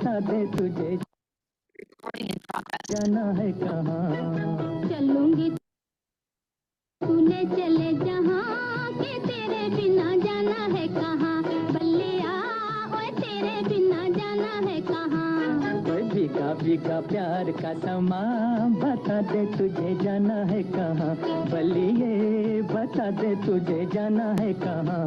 बता दे तुझे जाना है कहाँ चलूंगी तूने चले जहाँ के तेरे बिना जाना है कहाँ बल्लिया ओए तेरे बिना जाना है कहाँ ओए भीगा भीगा प्यार का समा बता दे तुझे जाना है कहाँ बल्लिए बता दे तुझे जाना है कहाँ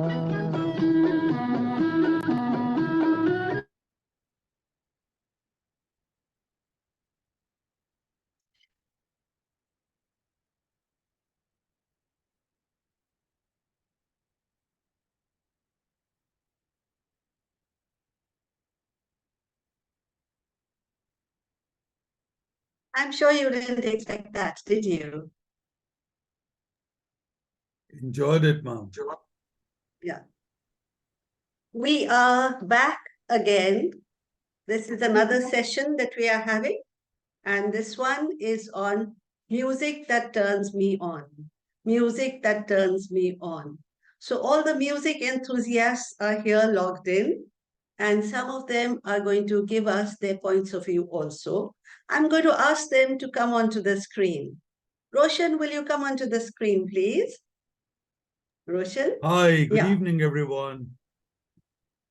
I'm sure you didn't expect that, did you? Enjoyed it, ma'am. Yeah. We are back again. This is another session that we are having, and this one is on music that turns me on. Music that turns me on. So all the music enthusiasts are here logged in, and some of them are going to give us their points of view also. I'm going to ask them to come onto the screen. Roshan, will you come onto the screen, please? Roshan? Hi, good evening, everyone.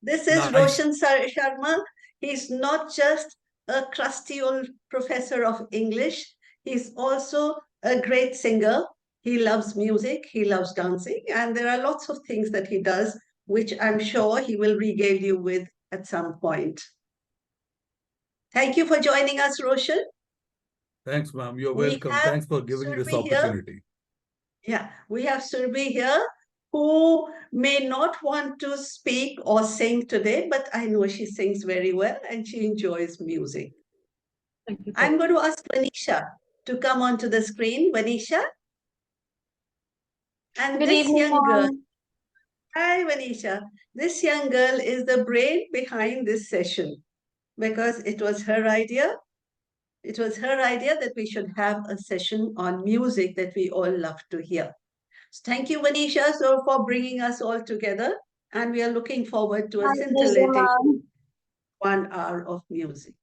This is Roshan Sharma. He's not just a crusty old professor of English. He's also a great singer. He loves music, he loves dancing, and there are lots of things that he does, which I'm sure he will regale you with at some point. Thank you for joining us, Roshan. Thanks, ma'am. You're welcome. Thanks for giving this opportunity. Yeah, we have Surbi here, who may not want to speak or sing today, but I know she sings very well and she enjoys music. I'm going to ask Vanisha to come onto the screen. Vanisha? And Good this evening, young girl. ma'am. Hi, Vanisha. This young girl is the brain behind this session because it was her idea. It was her idea that we should have a session on music that we all love to hear. Thank you, Vanisha, for bringing us all together. And we are looking forward to a scintillating 1 hour of music.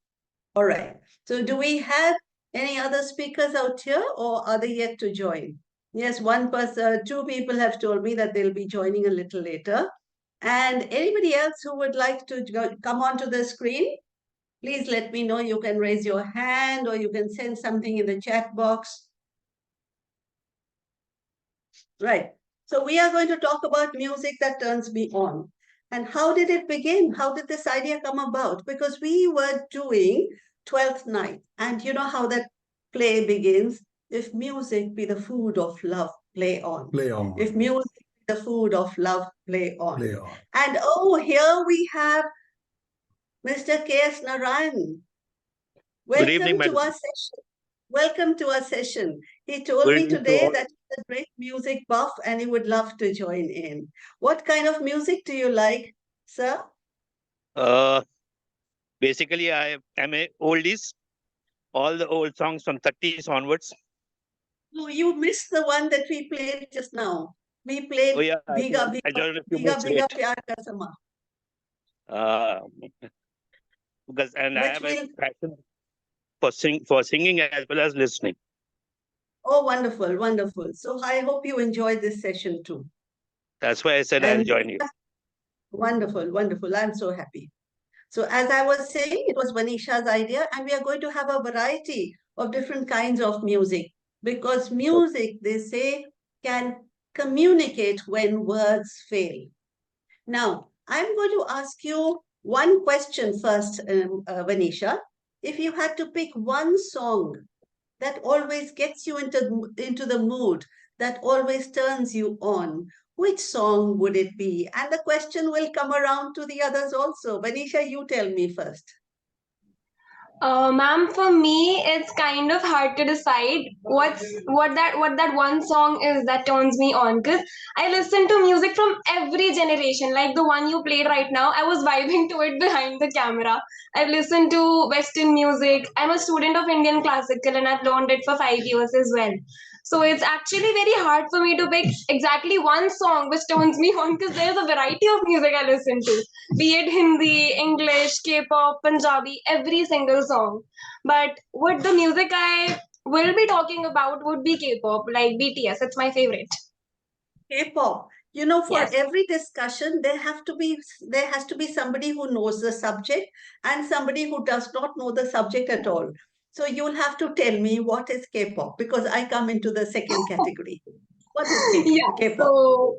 All right. So do we have any other speakers out here or are they yet to join? Yes, one person, two people have told me that they'll be joining a little later. And anybody else who would like to come onto the screen, please let me know. You can raise your hand or you can send something in the chat box. Right. So we are going to talk about music that turns me on. And how did it begin? How did this idea come about? Because we were doing 12th night. And you know how that play begins? If music be the food of love, play on. Play on. If music be the food of love, play on. Play on. And oh, here we have Mr. K.S. Narayan. Welcome to our session. Welcome to our session. He told me today that he's a great music buff and he would love to join in. What kind of music do you like, sir? Basically, I am a oldies, all the old songs from 30s onwards. Oh, you missed the one that we played just now. We played Bhiga Bhiga Pyar Ka Sama. Because I have a passion for singing as well as listening. Oh, wonderful, wonderful. So I hope you enjoyed this session too. That's why I said I'll join you. Wonderful, wonderful. I'm so happy. So as I was saying, it was Vanisha's idea, and we are going to have a variety of different kinds of music because music, they say, can communicate when words fail. Now, I'm going to ask you one question first, Vanisha. If you had to pick one song that always gets you into the mood, that always turns you on, which song would it be? And the question will come around to the others also. Vanisha, you tell me first. Ma'am, for me, it's kind of hard to decide what that one song is that turns me on. Because I listen to music from every generation, like the one you played right now. I was vibing to it behind the camera. I've listened to Western music. I'm a student of Indian classical and I've learned it for 5 years as well. So it's actually very hard for me to pick exactly one song which turns me on, because there's a variety of music I listen to, be it Hindi, English, K-pop, Punjabi, every single song. But what the music I will be talking about would be K-pop, like BTS. It's my favorite. K-pop. You know, for Yes. every discussion, there has to be somebody who knows the subject and somebody who does not know the subject at all. So you'll have to tell me what is K-pop, because I come into the second category. What is Yeah. K-pop? So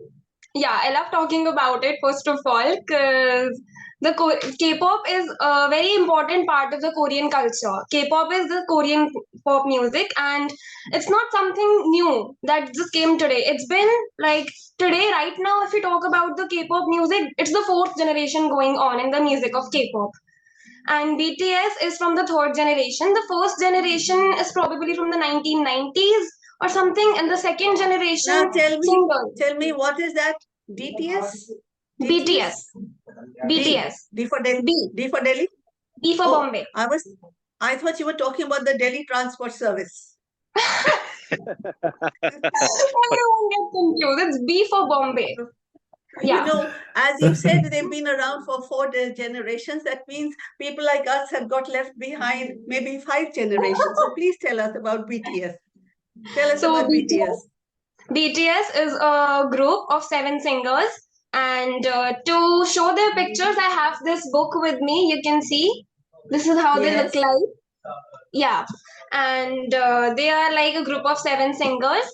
yeah, I love talking about it first of all, because the K-pop is a very important part of the Korean culture. K-pop is the Korean pop music, and it's not something new that just came today. It's been like today, right now, if we talk about the K-pop music, it's the fourth generation going on in the music of K-pop. And BTS is from the third generation. The first generation is probably from the 1990s or something, and the second generation Now singers. tell me what is that? DTS? BTS. BTS. D for Delhi. B. D for Delhi? B for Oh, Bombay. I thought you were talking about the Delhi Transport Service. Everyone gets confused. It's B for Bombay. Yeah. You know, as you said, they've been around for 4 generations. That means people like us have got left behind maybe 5 generations. So please tell us about BTS. Tell us about BTS. BTS is a group of 7 singers. And to show their pictures, I have this book with me. You can see. This is how they look Yes. like. Yeah. And they are like a group of 7 singers.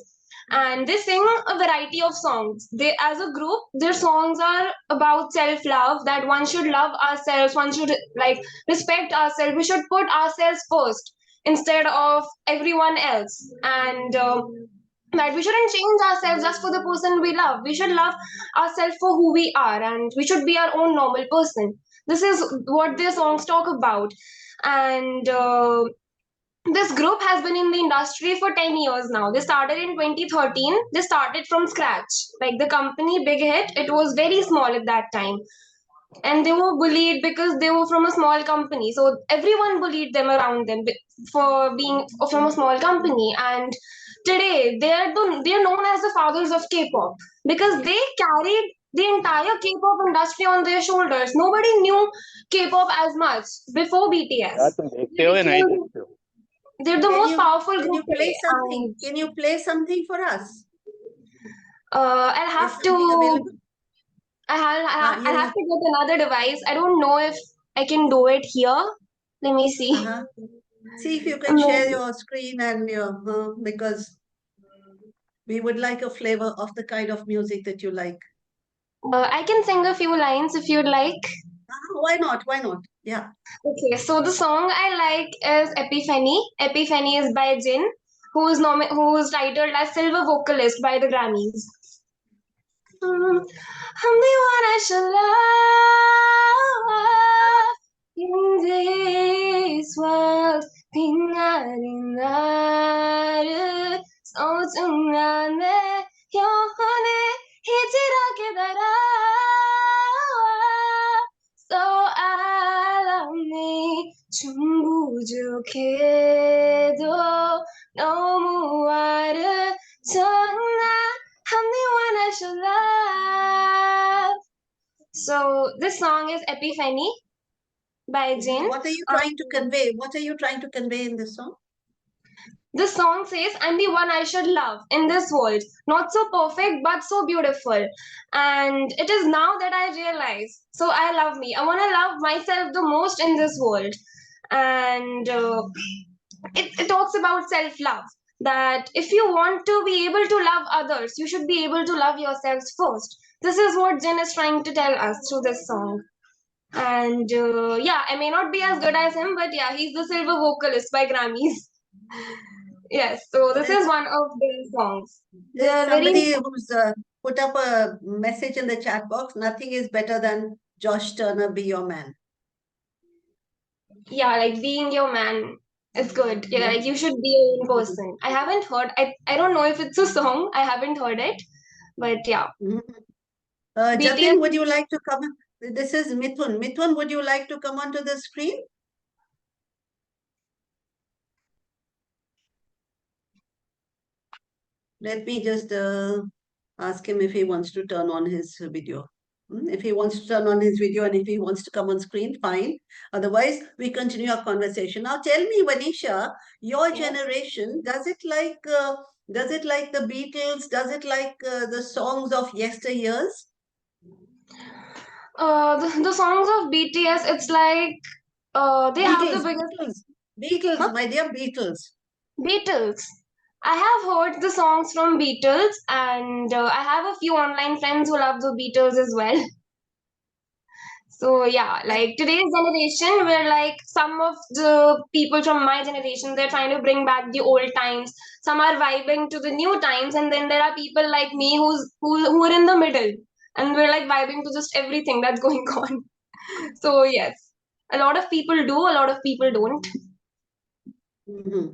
And they sing a variety of songs. They, as a group, their songs are about self-love, that one should love ourselves, one should like respect ourselves, we should put ourselves first instead of everyone else. And that we shouldn't change ourselves just for the person we love. We should love ourselves for who we are, and we should be our own normal person. This is what their songs talk about. And this group has been in the industry for 10 years now. They started in 2013. They started from scratch. Like the company Big Hit, it was very small at that time. And they were bullied because they were from a small company. So everyone bullied them around them for being from a small company. And today they're known as the fathers of K-pop, because they carried the entire K-pop industry on their shoulders. Nobody knew K-pop as much before BTS. They're the most powerful Can group you play today. something? Can you play something for us? I'll have to. I'll have to get another device. I don't know if I can do it here. Let me see. See if you can share your screen and your because we would like a flavor of the kind of music that you like. I can sing a few lines if you'd like. Why not? Why not? Yeah. Okay, so the song I like is Epiphany. Epiphany is by Jin, who is titled as Silver Vocalist by the Grammys. I'm the one I should love in this world. 빛나는 나를 소중한 내 영혼에 희질하게 달아와. So I love me 좀 부족해도 너무 아름다운 I'm the one I should love. So this song is Epiphany by Jin. What are you trying to convey? What are you trying to convey in this song? The song says, I'm the one I should love in this world. Not so perfect, but so beautiful. And it is now that I realize. So I love me. I want to love myself the most in this world. And it talks about self-love. That if you want to be able to love others, you should be able to love yourselves first. This is what Jin is trying to tell us through this song. And yeah, I may not be as good as him, but yeah, he's the silver vocalist by Grammys. Yes, so this is one of the songs. There's somebody who's put up a message in the chat box. Nothing is better than Josh Turner, Be Your Man. Yeah, like being your man. It's good. Yeah, like you should be your own person. I haven't heard. I don't know if it's a song. I haven't heard it, but yeah. Jatin, would you like to come? This is Mithun. Mithun, would you like to come onto the screen? let me just ask him if he wants to turn on his video. If he wants to turn on his video and if he wants to come on screen, fine. Otherwise, we continue our conversation. Now, tell me, Vanisha, your generation, does it like the Beatles? Does it like the songs of yesteryears? The songs of BTS, it's like they have the biggest Beatles, Huh? my dear Beatles. Beatles. I have heard the songs from Beatles, and I have a few online friends who love the Beatles as well. So yeah, like today's generation, where like some of the people from my generation, they're trying to bring back the old times. Some are vibing to the new times, and then there are people like me who are in the middle, and we're like vibing to just everything that's going on. So yes, a lot of people do, a lot of people don't.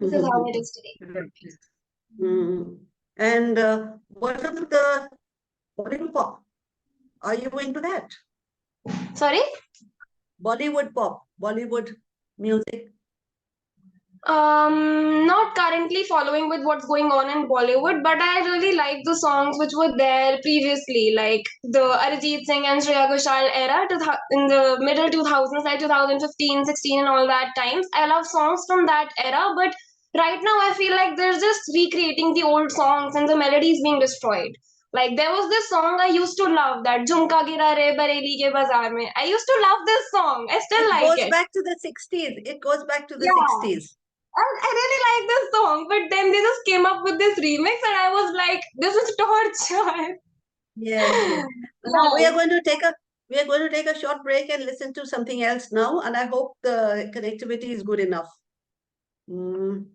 This is how it is today. Mm. And what about the Bollywood pop? Are you into that? Sorry? Bollywood pop, Bollywood music. Not currently following with what's going on in Bollywood, but I really like the songs which were there previously, like the Arijit Singh and Shreya Ghoshal era in the middle 2000s, like 2015, 16, and all that times. I love songs from that era, but right now I feel like they're just recreating the old songs and the melodies being destroyed. Like there was this song I used to love, that Jhumka Gira Re Bareli Ke Bazaar Mein. I used to love this song. I still It like goes it. back to the 60s. It goes back to the Yeah. 60s. I really like this song, but then they just came up with this remix, and I was like, "This is torture." Yes, yes. Now we are going to take a short break and listen to something else now, and I hope the connectivity is good enough. Mm.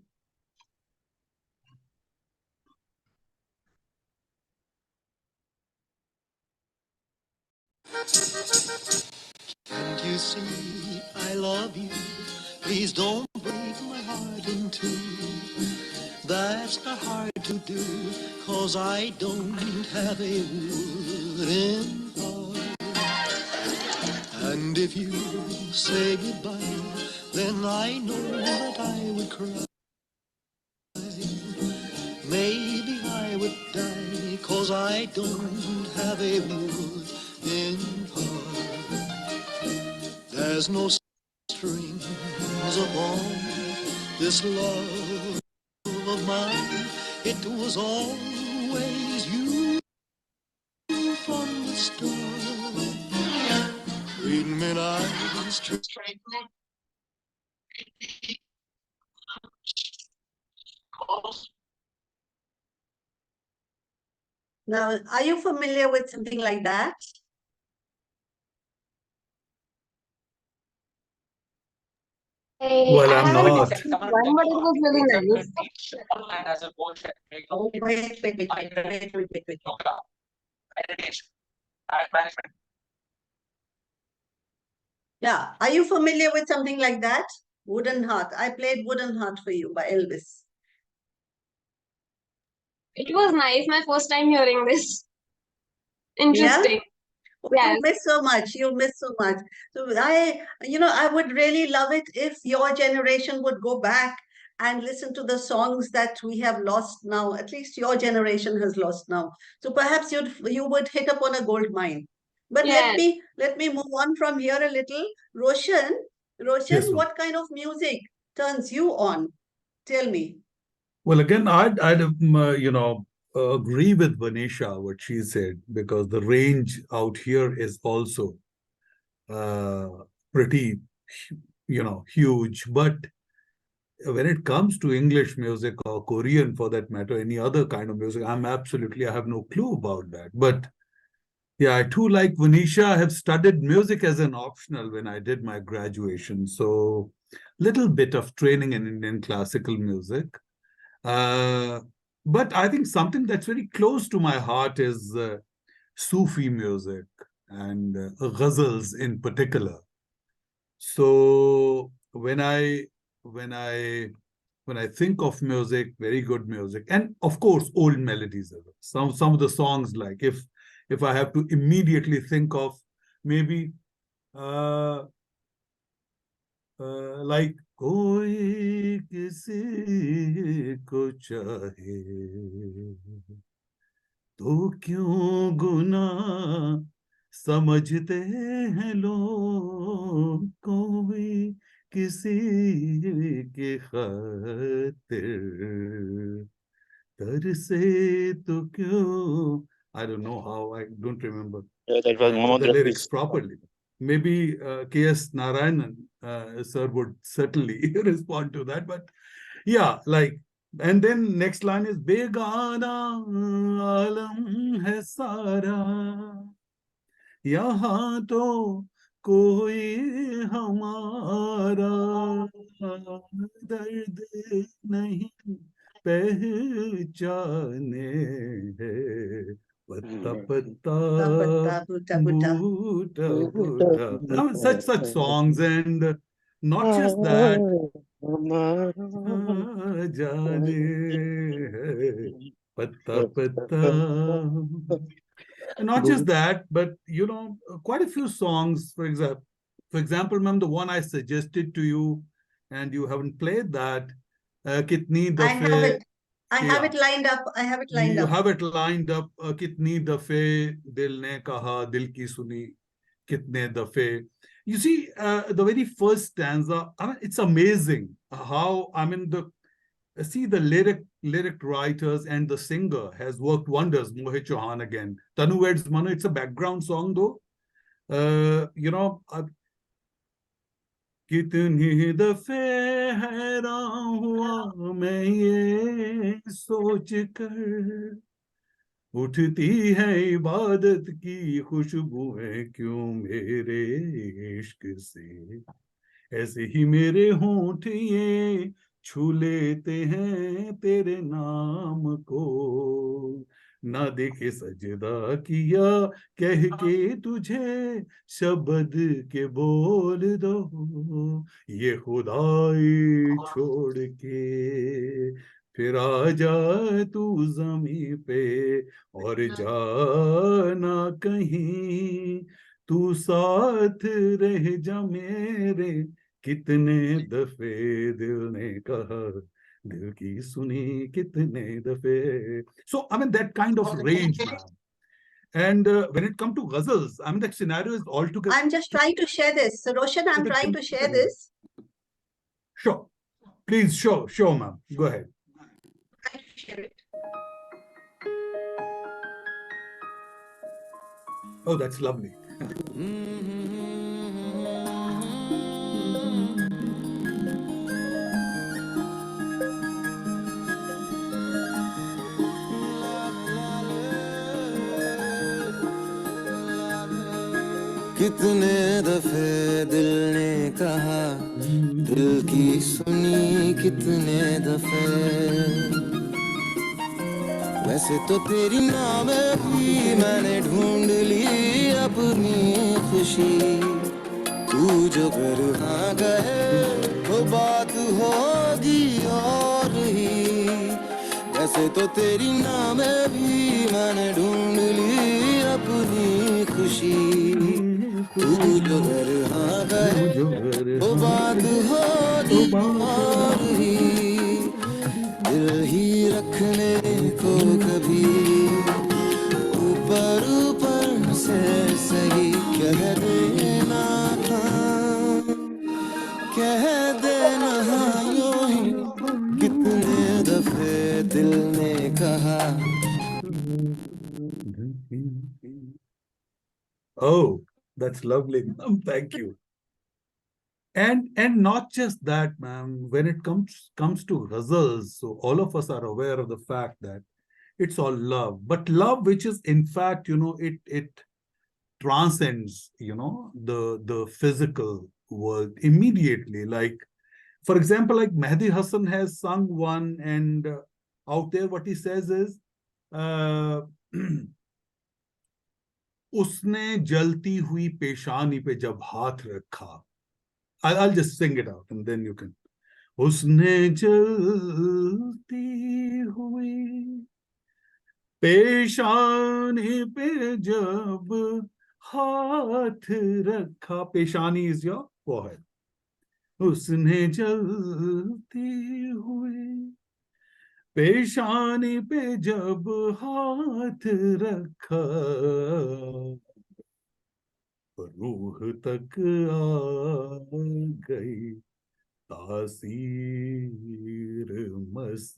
Can't you see I love you? Please don't break my heart in two. That's not hard to do, 'cause I don't have a wooden heart. And if you say goodbye, then I know that I would cry. Maybe I would die, 'cause I don't have a wooden heart. There's no strings upon this love of mine. It was always you from the start. Between midnight street. Now, are you familiar with something like that? Well, I I'm haven't not. listened to one, but it was really nice. Oh, wait. Yeah, are you familiar with something like that? Wooden Heart. I played Wooden Heart for you by Elvis. It was nice. My first time hearing this. Yeah? Interesting. Oh, Yes. you miss so much. You miss so much. So I would really love it if your generation would go back and listen to the songs that we have lost now. At least your generation has lost now. So perhaps you would hit upon a gold mine. But Yes. let me move on from here a little. Roshan, Yes, ma'am. what kind of music turns you on? Tell me. Well, again, I'd agree with Vanisha what she said, because the range out here is also uh, pretty, huge. But when it comes to English music or Korean, for that matter, any other kind of music, I have no clue about that. But yeah, I too, like Vanisha, I have studied music as an optional when I did my graduation. So little bit of training in Indian classical music. Uh, but I think something that's very close to my heart is Sufi music and ghazals in particular. So when I think of music, very good music, and of course old melodies as well. Some of the songs, like if I have to immediately think of, maybe like koi किसी को चाहे तो क्यों गुनाह समझते हैं लोग, कोई किसी के खातिर तरसे तो क्यों. I don't know how, I don't remember That was Mohammed the lyrics Rafi's. properly. Maybe K.S. Narayanan sir would certainly respond to that, but yeah, like, and then next line is Begana alam hai sara, यहाँ तो कोई हमारा दर्द नहीं पहचाने है, पत्ता पत्ता Pata, buta, buta. boota boota. I mean, such songs, and not just that, जाने है पत्ता पत्ता. And not just that, but quite a few songs. For example, ma'am, the one I suggested to you, and you haven't played that. Kitni I have dafe, it. I have it lined up. I have it lined you up. have it lined up. Kitni dafe dil ne kaha, dil ki suni, kitne dafe. You see, the very first stanza. I mean, it's amazing how, I mean, see, the lyric writers and the singer has worked wonders. Mohit Chauhan again. Tanu Weds Manu, it's a background song though. कितनी दफे हैरान हुआ मैं ये सोच कर, उठती है इबादत की खुशबुएं क्यों मेरे इश्क से, ऐसे ही मेरे होंठ ये छू लेते हैं तेरे नाम को, ना देखे सजदा किया कह के तुझे शब्द के बोल दो, ये खुदाई छोड़ के फिर आ जा तू जमी पे और जाना कहीं, तू साथ रह जा मेरे, कितने दफे दिल ने कहा दिल की सुनी कितने दफे. So I mean that kind of range, ma'am. And when it comes to ghazals, I mean that scenario is altogether. I'm just trying to share this. So Roshan, I'm trying to share this. Sure, please, sure, ma'am. Go ahead. I share it. Oh, that's lovely. कितने दफे दिल ने कहा दिल की सुनी कितने दफे, वैसे तो तेरी नाम भी मैंने ढूंढ ली अपनी खुशी, तू जो घर हाँ गए वो बात होगी और ही, वैसे तो तेरी नाम भी मैंने ढूंढ ली अपनी खुशी, तू जो घर हाँ गए वो बात होगी और ही, दिल ही रखने को कभी ऊपर ऊपर से सही कह देना था, कह देना यूं ही, कितने दफे दिल ने कहा. Oh, that's lovely, ma'am. Thank you. And not just that, ma'am. When it comes to ghazals, so all of us are aware of the fact that it's all love, but love which is in fact, it transcends, the physical world immediately. Like, for example, like Mehdi Hassan has sung one, and out there what he says is, उसने जलती हुई पेशानी पे जब हाथ रखा. I'll just sing it out and then you can. उसने जलती हुई पेशानी पे जब हाथ रखा. पेशानी is your forehead. उसने जलते हुए पेशानी पे जब हाथ रखा, रूह तक आ गई तासीर मसीहाई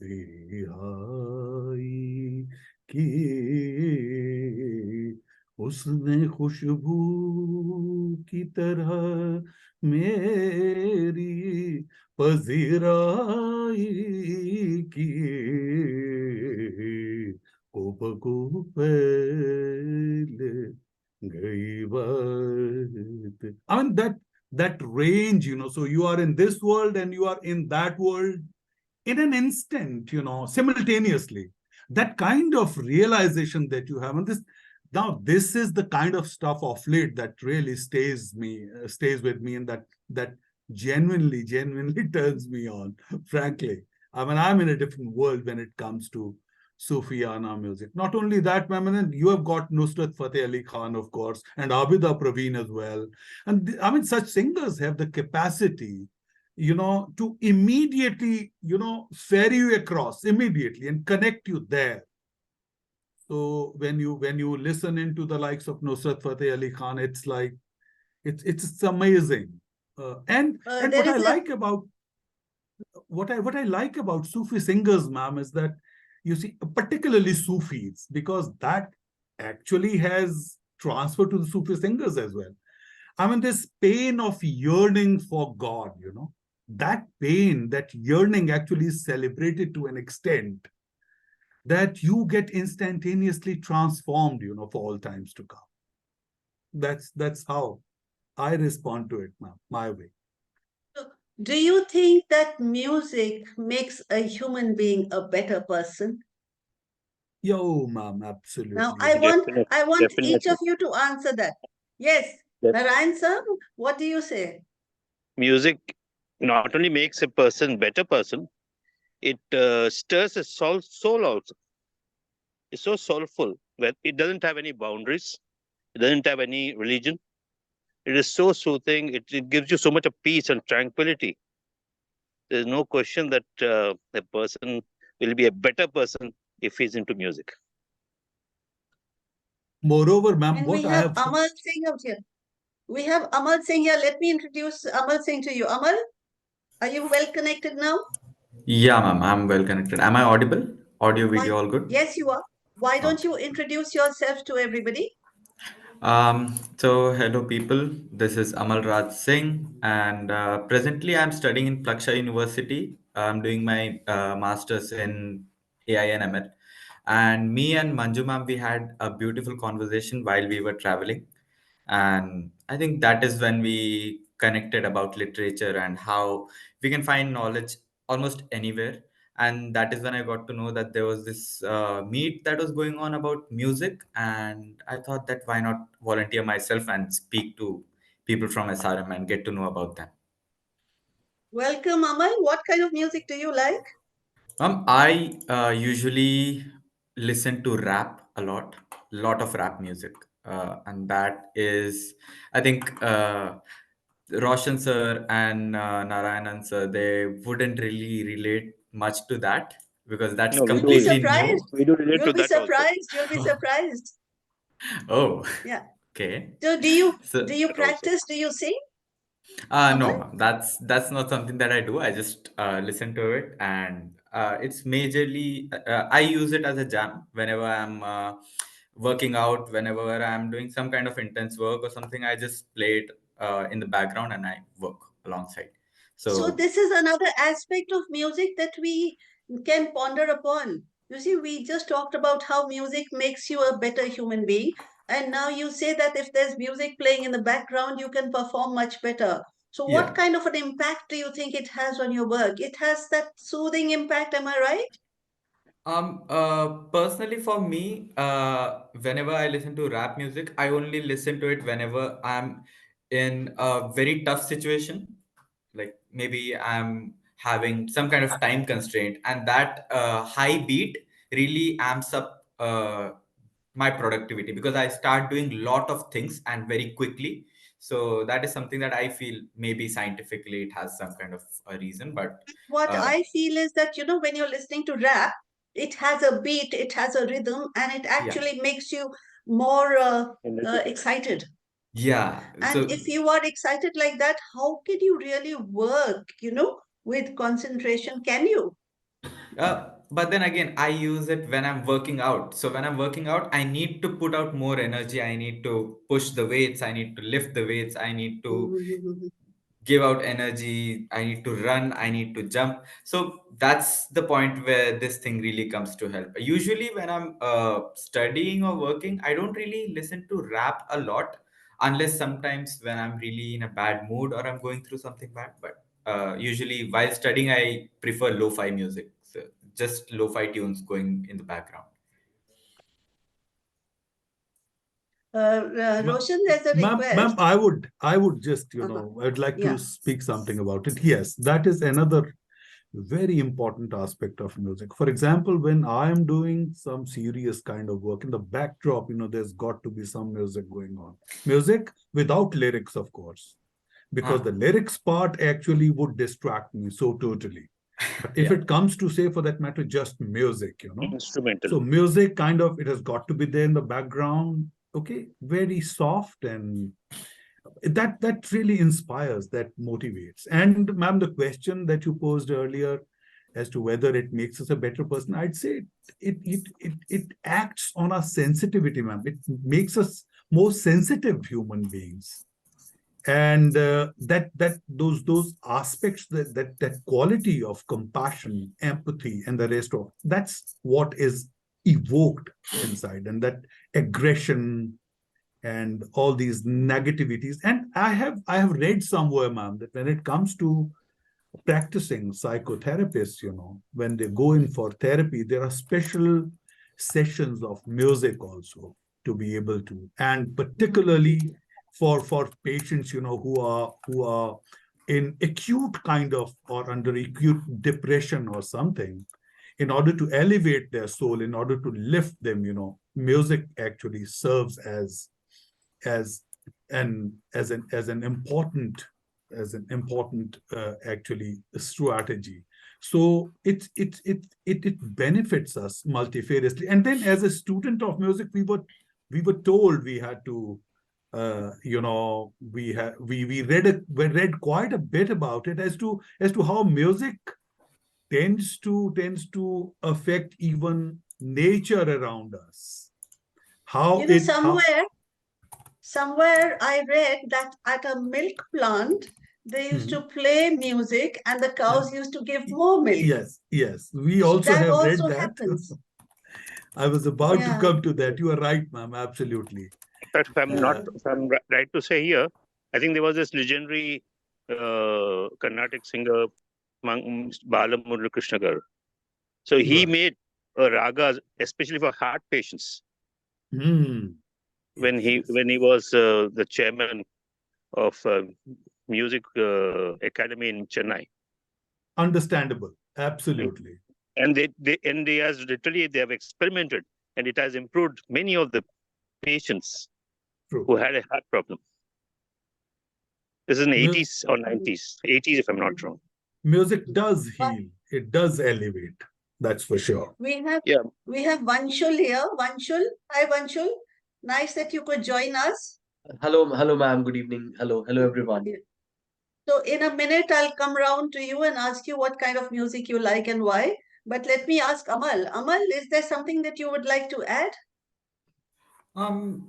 की। उसने खुशबू की तरह मेरी पजीराई की, को पहले गई बात। I mean that range, so you are in this world and you are in that world in an instant, simultaneously. That kind of realization that you have, and this is the kind of stuff of late that really stays with me, and that genuinely turns me on. Frankly, I mean, I'm in a different world when it comes to Sufiana music. Not only that, I mean, you have got Nusrat Fateh Ali Khan, of course, and Abida Praveen as well. And I mean, such singers have the capacity, to immediately, ferry you across immediately and connect you there. So when you listen into the likes of Nusrat Fateh Ali Khan, it's like it's amazing. And There is a what I like about Sufi singers, ma'am, is that you see, particularly Sufis, because that actually has transferred to the Sufi singers as well. I mean, this pain of yearning for God, that pain, that yearning actually is celebrated to an extent that you get instantaneously transformed, for all times to come. That's how I respond to it, ma'am, my way. Do you think that music makes a human being a better person? Yo, ma'am, Now, absolutely. Definitely, I want each of definitely. you to answer that. Yes, Def- Narayan sir, what do you say? Music not only makes a person better person, it stirs his soul also. It's so soulful. Where it doesn't have any boundaries. It doesn't have any religion. It is so soothing. It gives you so much of peace and tranquility. There's no question that a person will be a better person if he's into music. Moreover, ma'am, And we what I have have Amal Singh out here. We have Amal Singh here. Let me introduce Amal Singh to you. Amal, are you well connected now? Yeah, ma'am, I'm well connected. Am I audible? Audio, Why? video, all good? Yes, you are. Why don't Okay. you introduce yourself to everybody? So hello people, this is Amal Raj Singh, and presently I'm studying in Plaksha University. I'm doing my master's in AI and ML. And me and Manju ma'am, we had a beautiful conversation while we were traveling. And I think that is when we connected about literature and how we can find knowledge almost anywhere. And that is when I got to know that there was this meet that was going on about music, and I thought that why not volunteer myself and speak to people from SRM and get to know about them. Welcome, Amal. What kind of music do you like? I usually listen to rap a lot of rap music, and that is, I think, Roshan sir and Narayanan sir, they wouldn't really relate much to that because that's No, we You'll be do. completely surprised. new. We do relate You'll to be that also. surprised. You'll be surprised. Oh, Yeah. okay. So do So, you That also. practice? Do you sing, no, Amal? ma'am. That's not something that I do. I just listen to it, and it's majorly I use it as a jam whenever I'm working out, whenever I'm doing some kind of intense work or something. I just play it in the background and I work alongside. So So this is another aspect of music that we can ponder upon. You see, we just talked about how music makes you a better human being. And now you say that if there's music playing in the background, you can perform much better. So what yeah. kind of an impact do you think it has on your work? It has that soothing impact, am I right? Personally for me, whenever I listen to rap music, I only listen to it whenever I'm in a very tough situation. Like maybe I'm having some kind of time constraint, and that high beat really amps up my productivity because I start doing lot of things and very quickly. So that is something that I feel maybe scientifically it has some kind of a reason, but What uh, I feel is that, when you're listening to rap, it has a beat, it has a rhythm, and it yeah, actually makes you more Energetic. excited. yeah. And So if you are excited like that, how can you really work, with concentration? Can you? but then again, I use it when I'm working out. So when I'm working out, I need to put out more energy. I need to push the weights. I need to lift the weights. I need to Mhm. give out energy. I need to run. I need to jump. So that's the point where this thing really comes to help. Usually, when I'm studying or working, I don't really listen to rap a lot, unless sometimes when I'm really in a bad mood or I'm going through something bad. But usually, while studying, I prefer lo-fi music. So just lo-fi tunes going in the background. Roshan, there's a Ma'am, request. I would just, Uh-huh. I'd like to Yeah. speak something about it. Yes, that is another very important aspect of music. For example, when I am doing some serious kind of work in the backdrop, there's got to be some music going on. Music without lyrics, of course, because Huh. the lyrics part actually would distract me so totally. But if Yeah. it comes to, say, for that matter, just music, Instrumental. so music kind of, it has got to be there in the background, okay, very soft, and that really inspires, that motivates. And ma'am, the question that you posed earlier as to whether it makes us a better person, I'd say it acts on our sensitivity, ma'am. It makes us more sensitive human beings. And those aspects, that quality of compassion, empathy, and the rest of, that's what is evoked inside, and that aggression and all these negativities. And I have read somewhere, ma'am, that when it comes to practicing psychotherapists, when they go in for therapy, there are special sessions of music also, to be able to, and particularly for patients, who are in acute kind of, or under acute depression or something, in order to elevate their soul, in order to lift them, music actually serves as as an important actually strategy. So it benefits us multifariously. And then, as a student of music, we were told we had to, we read quite a bit about it, as to how music tends to affect even nature around us. How You know, it how somewhere I read that at a milk plant, they used to Mhm. play music and the Yeah. cows used to give more milk. Yes, we So also that have read also that. happens. I was about to Yeah. come to that. You are right, ma'am. Absolutely. In fact, Uh, if I'm right to say here, I think there was this legendary Carnatic singer, Bala Krishna Gar. So he right. made a raga especially for heart patients Hmm. when Yes, yes. he was the chairman of music academy in Chennai. Understandable. And Absolutely. they has literally they have experimented, and it has improved many of the patients True. who had a heart problem. This is in Mu- 80s or 90s, 80s if I'm not wrong. Music does But heal. It does elevate. That's for sure. we have Yeah, we have Vanshul here. Vanshul, hi Vanshul. Nice that you could join us. Hello, ma'am. Good evening. Hello, everyone. Yeah. So in a minute, I'll come round to you and ask you what kind of music you like and why. But let me ask Amal. Amal, is there something that you would like to add?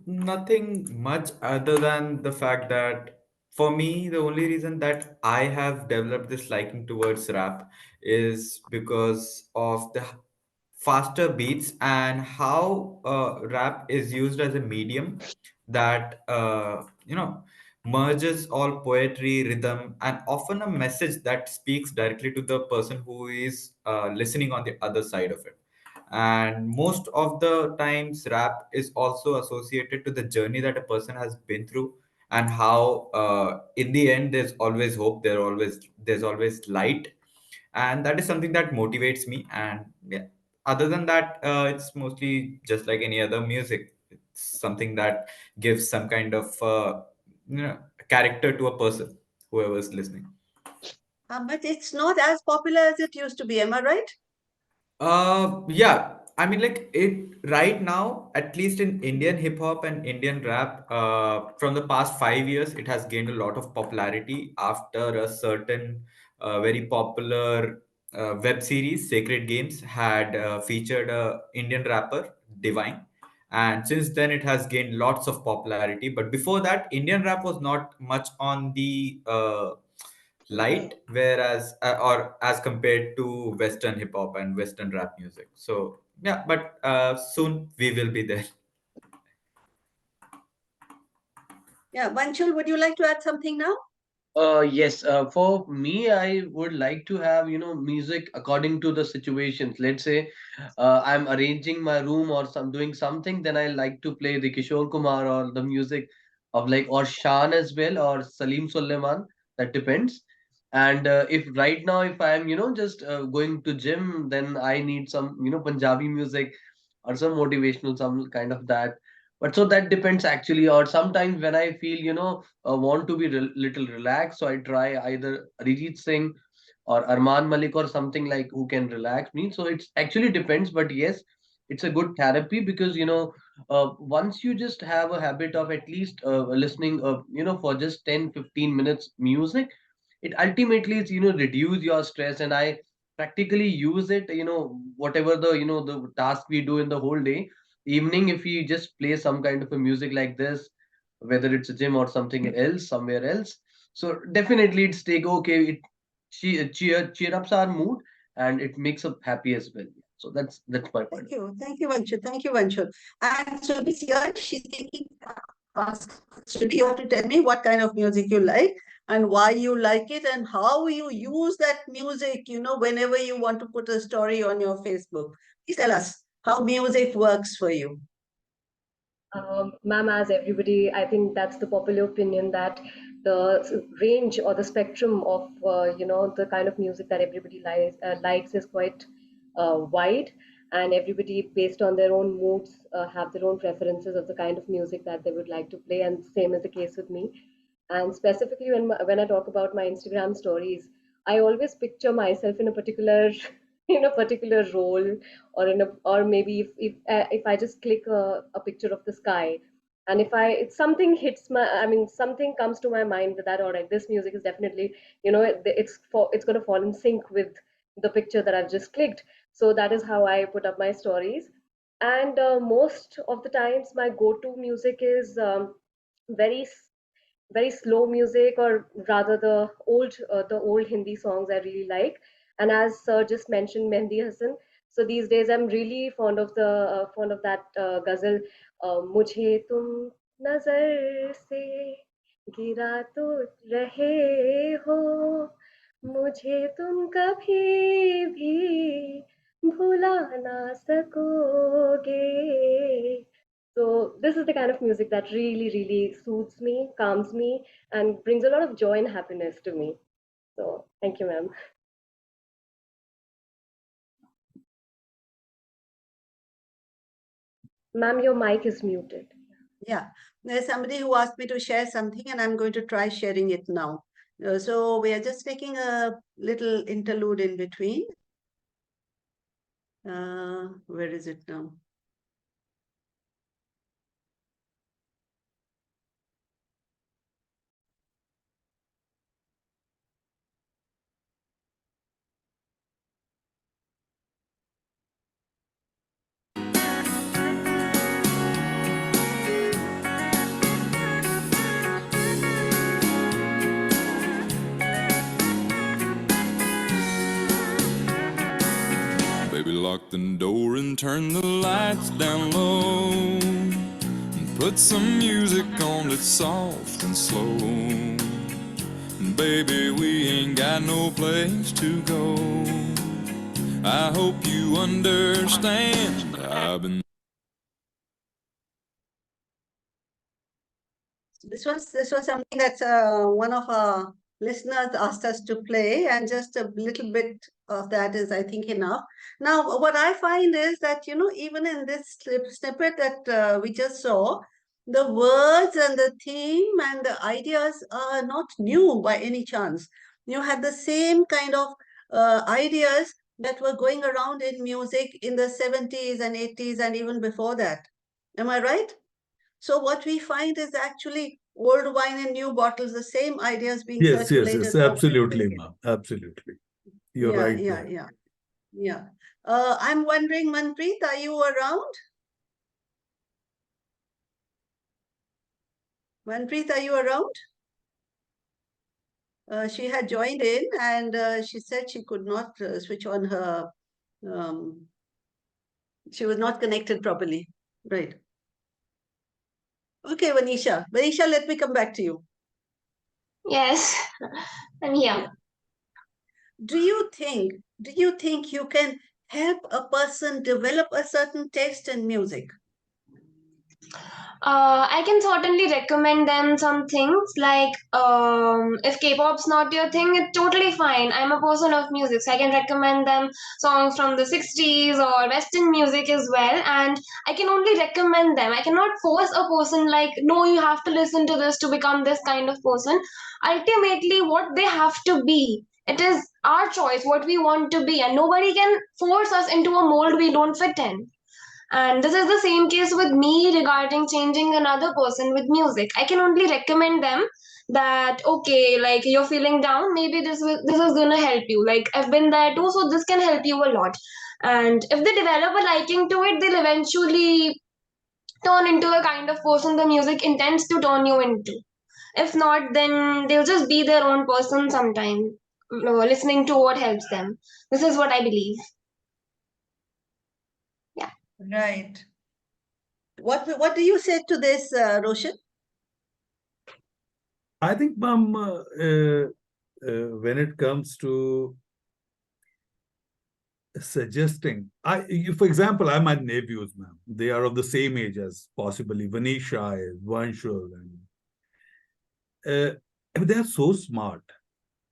Nothing much other than the fact that for me, the only reason that I have developed this liking towards rap is because of the faster beats and how rap is used as a medium that merges all poetry, rhythm, and often a message that speaks directly to the person who is listening on the other side of it. And most of the times rap is also associated to the journey that a person has been through, and how in the end there's always hope, there's always light, and that is something that motivates me. And yeah, other than that, it's mostly just like any other music. It's something that gives some kind of character to a person, whoever is listening. But it's not as popular as it used to be, am I right? Yeah. I mean, like it right now, at least in Indian hip hop and Indian rap, from the past 5 years, it has gained a lot of popularity after a certain very popular web series, Sacred Games, had featured a Indian rapper, Divine. And since then, it has gained lots of popularity. But before that, Indian rap was not much on the light, whereas or as compared to Western hip hop and Western rap music. So yeah, but soon we will be there. Yeah, Vanchul, would you like to add something now? Yes, for me, I would like to have, music according to the situations. Let's say I'm arranging my room or doing something, then I like to play the Kishore Kumar or the music of like, or Shan as well, or Salim Sulaiman. That depends. And if right now, if I'm, just going to gym, then I need some, Punjabi music or some motivational, some kind of that. But so that depends actually. Or sometimes when I feel, want to be little relaxed, so I try either Arijit Singh or Arman Malik or something like who can relax me. So it's actually depends, but yes, it's a good therapy because once you just have a habit of at least listening, for just 10-15 minutes music, it ultimately is reduce your stress. And I practically use it, whatever the task we do in the whole day, evening if we just play some kind of a music like this, whether it's a gym or something else somewhere else, so definitely it's take okay, it cheer ups our mood, and it makes us happy as well. So that's my point. Thank you, Vanchul. Thank you, Vanchul. And so this year she's taking ask. So you have to tell me what kind of music you like and why you like it and how you use that music, whenever you want to put a story on your Facebook. Please tell us how music works for you. Ma'am, as everybody, I think that's the popular opinion that the range or the spectrum of the kind of music that everybody likes is quite wide, and everybody, based on their own moods, have their own preferences of the kind of music that they would like to play, and same is the case with me. And specifically, when I talk about my Instagram stories, I always picture myself in a particular in a particular role, or or maybe if I just click a picture of the sky, and if something hits my, I mean, something comes to my mind that all right, this music is definitely, it's going to fall in sync with the picture that I've just clicked. So that is how I put up my stories. And most of the times my go-to music is very very slow music, or rather the old Hindi songs I really like. And as Sir just mentioned, Mehndi Hassan. So these days I'm really fond of that ghazal. Mujhe tum nazar se गिरा तो रहे हो मुझे तुम कभी भी भुला ना सकोगे. So this is the kind of music that really, really soothes me, calms me, and brings a lot of joy and happiness to me. So thank you, ma'am. Ma'am, your mic is muted. Yeah, there's somebody who asked me to share something, and I'm going to try sharing it now. So we are just taking a little interlude in between. Where is it now? Baby, lock the door and turn the lights down low, and put some music on that's soft and slow. Baby, we ain't got no place to go. I hope you understand. I've been This was something that one of our listeners asked us to play, and just a little bit of that is, I think, enough. Now, what I find is that, even in this snippet that we just saw, The words and the theme and the ideas are not new by any chance. You had the same kind of ideas that were going around in music in the 70s and 80s and even before that. Am I right? So what we find is actually old wine in new bottles, the same ideas being Yes, yes, circulated. yes, absolutely, ma'am. Absolutely. You're Yeah, right yeah, there. yeah, yeah. I'm wondering, Manpreet, are you around? Manpreet, are you around? She had joined in and she said she could not switch on her, um, she was not connected properly. Right. Okay, Vanisha. Vanisha, let me come back to you. Yes, I'm here. Do you think you can help a person develop a certain taste in music? I can certainly recommend them some things like if K-pop's not your thing, it's totally fine. I'm a person of music, so I can recommend them songs from the 60s or Western music as well. And I can only recommend them. I cannot force a person like, no, you have to listen to this to become this kind of person. Ultimately, what they have to be. It is our choice what we want to be, and nobody can force us into a mold we don't fit in. And this is the same case with me regarding changing another person with music. I can only recommend them that okay, like you're feeling down, maybe this is gonna help you. Like I've been there too, so this can help you a lot. And if they develop a liking to it, they'll eventually turn into the kind of person the music intends to turn you into. If not, then they'll just be their own person sometime, listening to what helps them. This is what I believe. Yeah. Right. What do you say to this, Roshan? I think, ma'am, when it comes to suggesting, for example, I have my nephews, ma'am. They are of the same age as possibly Vanisha is, Vanshul, and they are so smart.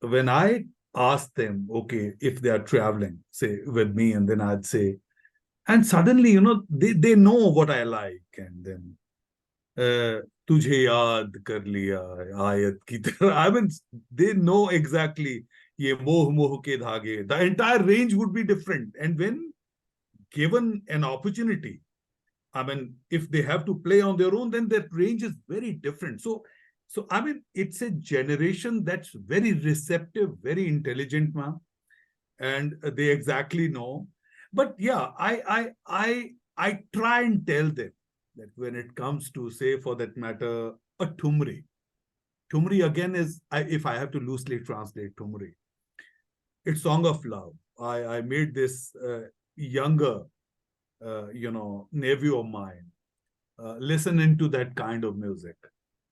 When I ask them, okay, if they are traveling, say with me, and then I'd say, and suddenly, they know what I like, and then तुझे याद कर लिया आयत की तरह. I mean, they know exactly ये मोह मोह के धागे. The entire range would be different. And when given an opportunity, I mean, if they have to play on their own, then that range is very different. So I mean, it's a generation that's very receptive, very intelligent, ma'am, and they exactly know. But yeah, I try and tell them that when it comes to, say, for that matter, a Tumri again is, if I have to loosely translate Tumri, it's Song of Love. I made this younger, nephew of mine listen into that kind of music.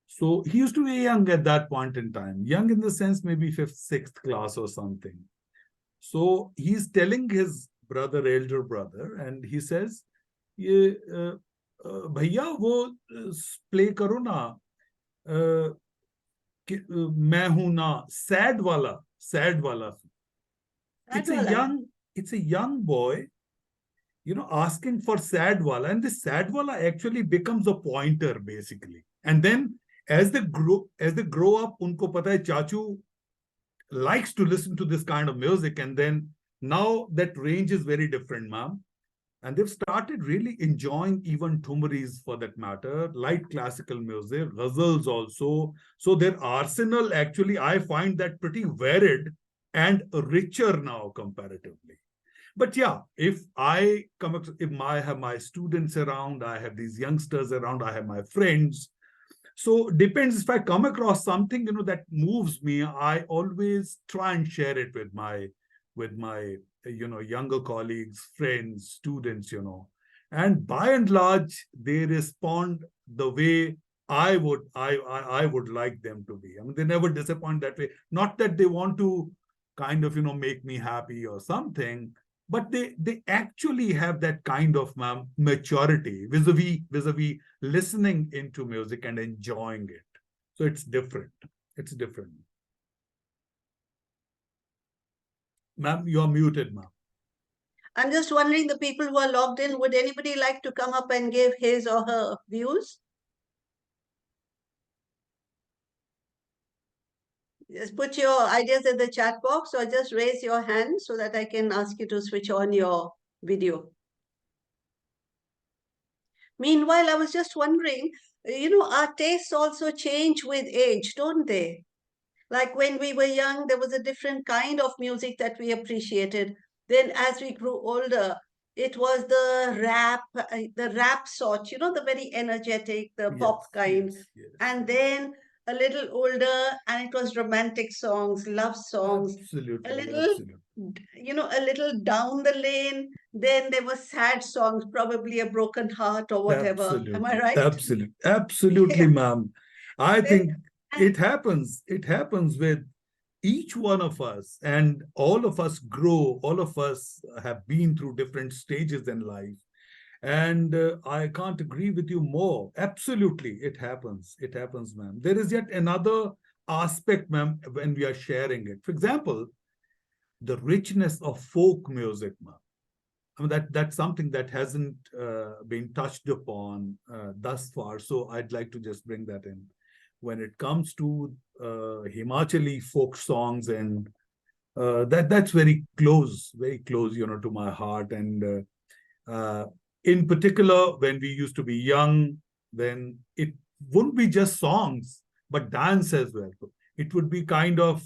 So he used to be young at that point in time, young in the sense maybe fifth, sixth class or something. So he's telling his brother, elder brother, and he says, "ये भैया वो play करो ना, मैं हूं ना, sad वाला." It's a young boy, asking for sad wala, and this sad wala actually becomes a pointer basically. And then as they grow up, unko pata hai chachu likes to listen to this kind of music, and then now that range is very different, ma'am. And they've started really enjoying even Thumris for that matter, light classical music, ghazals also. So their arsenal actually, I find that pretty varied and richer now comparatively. But yeah, if I have my students around, I have these youngsters around, I have my friends. So depends, if I come across something that moves me, I always try and share it with my younger colleagues, friends, students. And by and large, they respond the way I would like them to be. I mean, they never disappoint that way. Not that they want to kind of make me happy or something, but they actually have that kind of maturity vis-a-vis listening into music and enjoying it. So it's different. Ma'am, you're muted, ma'am. I'm just wondering, the people who are logged in, would anybody like to come up and give his or her views? Just put your ideas in the chat box or just raise your hand so that I can ask you to switch on your video. Meanwhile, I was just wondering, our tastes also change with age, don't they? Like when we were young, there was a different kind of music that we appreciated. Then as we grew older, it was the rap sort, the very energetic, the pop kind. And then a little older, and it was romantic songs, love songs, a little, a little down the lane. Then there were sad songs, probably a broken heart or whatever. Am I right? Absolutely, Yeah. ma'am. I think And it happens. It happens with each one of us, and all of us grow. All of us have been through different stages in life. And I can't agree with you more. Absolutely, it happens. It happens, ma'am. There is yet another aspect, ma'am, when we are sharing it. For example, the richness of folk music, ma'am. I mean, that's something that hasn't been touched upon thus far. So I'd like to just bring that in. When it comes to Himachali folk songs, and that's very close, to my heart. And in particular, when we used to be young, then it wouldn't be just songs, but dance as well. It would be kind of,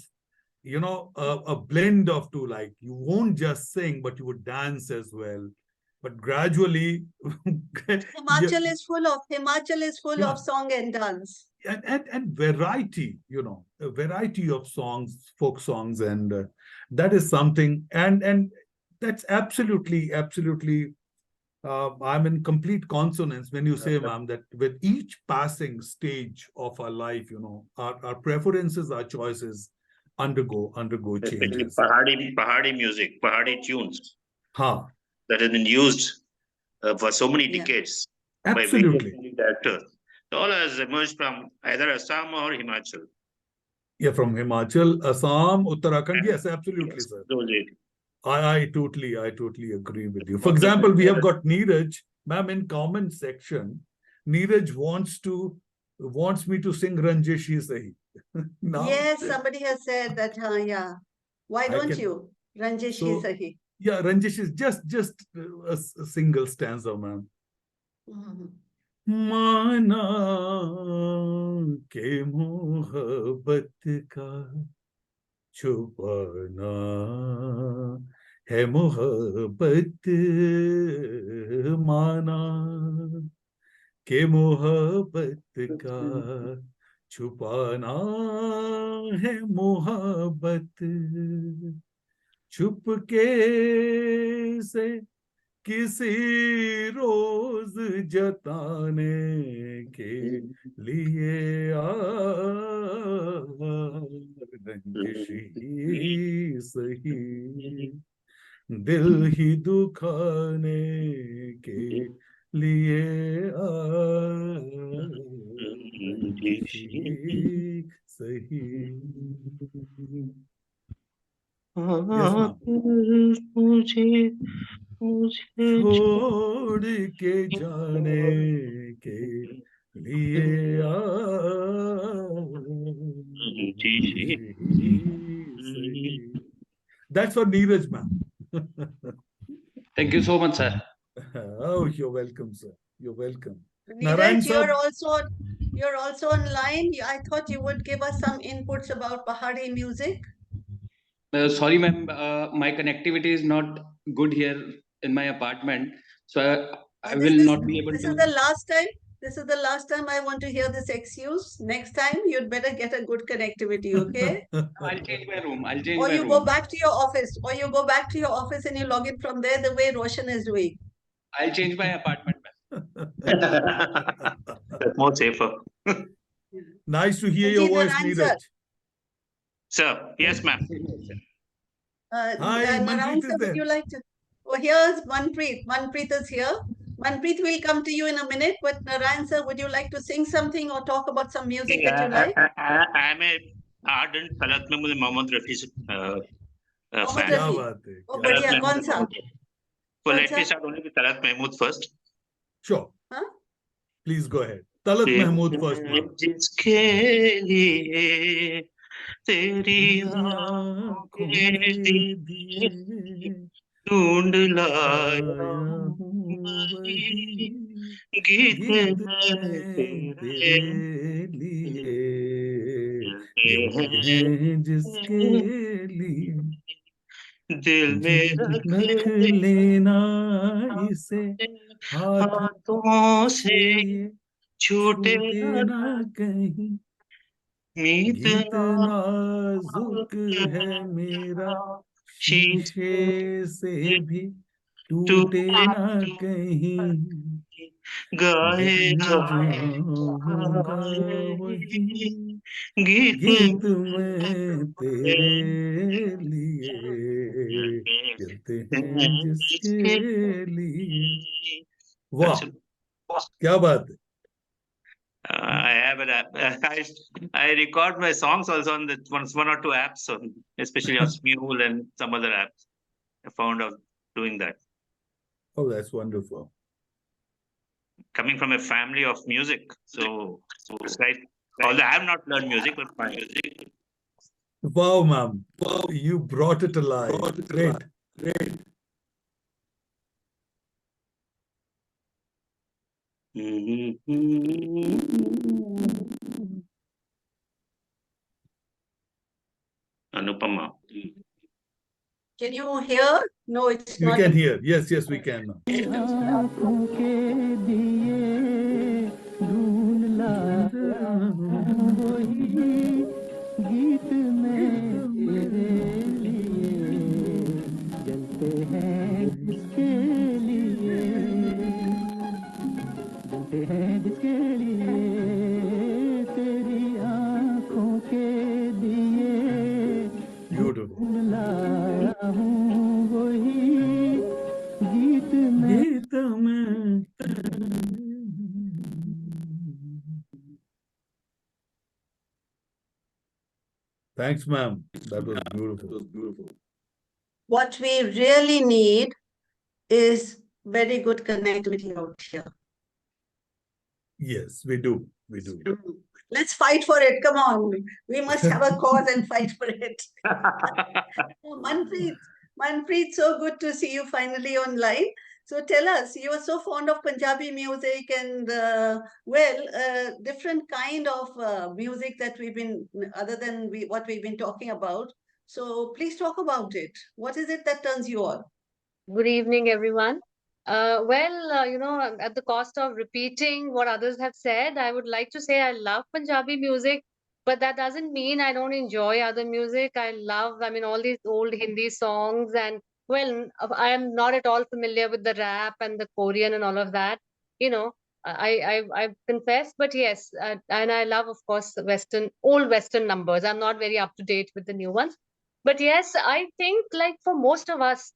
a blend of two, like you won't just sing, but you would dance as well. But gradually, Himachal is full Yeah. of song and dance. and variety, a variety of songs, folk songs, and that is something, and that's absolutely I'm in complete consonance when you say, ma'am, that with each passing stage of our life, our preferences, our choices undergo Especially changes. Pahadi music, Pahadi tunes Ha, that has been used for so many Yeah. decades absolutely. by various directors. All has emerged from either Assam or Himachal. Yeah, from Himachal, Assam, Uttarakhand. Yes, absolutely, Yes, sir. those areas. I totally agree with you. For example, we have got Neeraj, ma'am, in comment section. Neeraj wants me to sing Ranjishi Sahi. Now, Yes, somebody has said that, yeah. Why I don't can- you? Ranjish So- Sahi. yeah, Ranjish is just a single stanza, ma'am. Mhm. माना के मोहब्बत का छुपाना है मोहब्बत, माना के मोहब्बत का छुपाना है मोहब्बत, छुपके से किसी रोज जताने के लिए रंजिश ही सही, दिल ही दुखाने के लिए रंजिश ही सही. Yes, ma'am. छोड़ के जाने के लिए That's for Neeraj, ma'am. Thank you so much, sir. Oh, you're welcome, sir. You're welcome. Neeraj, you're also online. I thought you would give us some inputs about Pahadi music. Sorry, ma'am. My connectivity is not good here in my apartment, so I will not be able to. This is the last time. This is the last time I want to hear this excuse. Next time, you'd better get a good connectivity, okay? I'll change my room. I'll change Or my you room. go back to your office. Or you go back to your office and you log in from there the way Roshan is doing. I'll change my apartment, ma'am. That's more safer. Nice to hear your voice, Narayan, Neeraj. Sir, yes, ma'am. Hi, Narayan, Manpreet sir, is would there. you like to? Oh, here's Manpreet. Manpreet is here. Manpreet will come to you in a minute. But Narayan, sir, would you like to sing something or talk about some music that you like? I'm a ardent Talat Mahmood Mohammad Rafi Mohammad fan. क्या Rafi. बात है, Oh, क्या Talat बढ़िया. बात है. कौन Mahmood सा? Mohammad Rafi. So let me Konsa? start only with Talat Mahmood first. Sure. Huh? Please go ahead. Talat Mahmood first, ma'am. जिसके लिए तेरी आंखों आंखें के दिए दिए ढूंढ लाया आया हूँ हूँ वही वही गीत गीत में में तेरे तेरे लिए मिलते मिलते हैं जिसके हैं लिए दिल में रख रख लेना लेना इसे हाथों हाथों से से ये छूटे छूटे ना ना कहीं मीत गीत नाजुक नाजुक है है मेरा शीशे शीशे से भी टूटे टूटे ना कहीं गाए गा जाऊंगा वही जाए गीत गीत में तेरे लिए गिरते हैं जिसके जिसके लिए वाह Actually, क्या बात है I have an app. I record my songs also on the one or two apps, especially on Smule and some other apps. I found out doing that. oh that's wonderful Coming from a family of music, so it's like although I have not learned music, but my music. wow ma'am you brought it alive great Anupama. Can you hear? No, it's we not. can hear yes we can ma'am आँखों के दिए ढूंढ लाया हूँ वही गीत में तेरे लिए जलते हैं जिसके लिए जलते हैं जिसके लिए तेरी आँखों के दिए beautiful ढूंढ लाया हूँ वही गीत में गीत में thanks ma'am that was beautiful What we really need is very good connectivity out here. yes we do Let's fight for it. Come on. We must have a cause and fight for it. Oh, Manpreet, so good to see you finally online. So tell us, you are so fond of Punjabi music and, different kind of music that we've been, other than what we've been talking about. So please talk about it. What is it that turns you on? Good evening, everyone. At the cost of repeating what others have said, I would like to say I love Punjabi music, but that doesn't mean I don't enjoy other music. All these old Hindi songs, and I am not at all familiar with the rap and the Korean and all of that. You know, I confess, but yes, and I love, of course, old Western numbers. I'm not very up to date with the new ones, but yes, I think like for most of us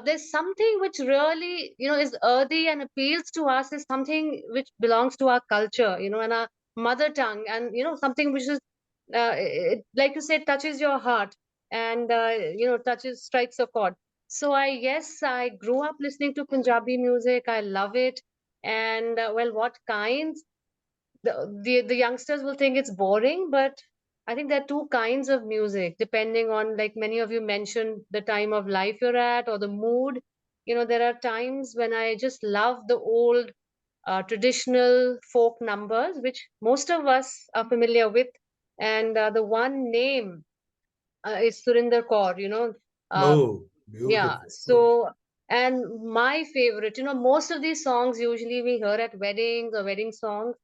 there's something which really is earthy and appeals to us, is something which belongs to our culture, and our mother tongue, and something which is like you said, touches your heart, and strikes a chord. So I grew up listening to Punjabi music. I love it. And what kinds, the youngsters will think it's boring, but I think there are two kinds of music depending on, like many of you mentioned, the time of life you're at or the mood. There are times when I just love the old traditional folk numbers, which most of us are familiar with. And the one name is Surinder Kaur, uh, oh yeah. beautiful So, and my favorite, most of these songs usually we hear at weddings or wedding songs.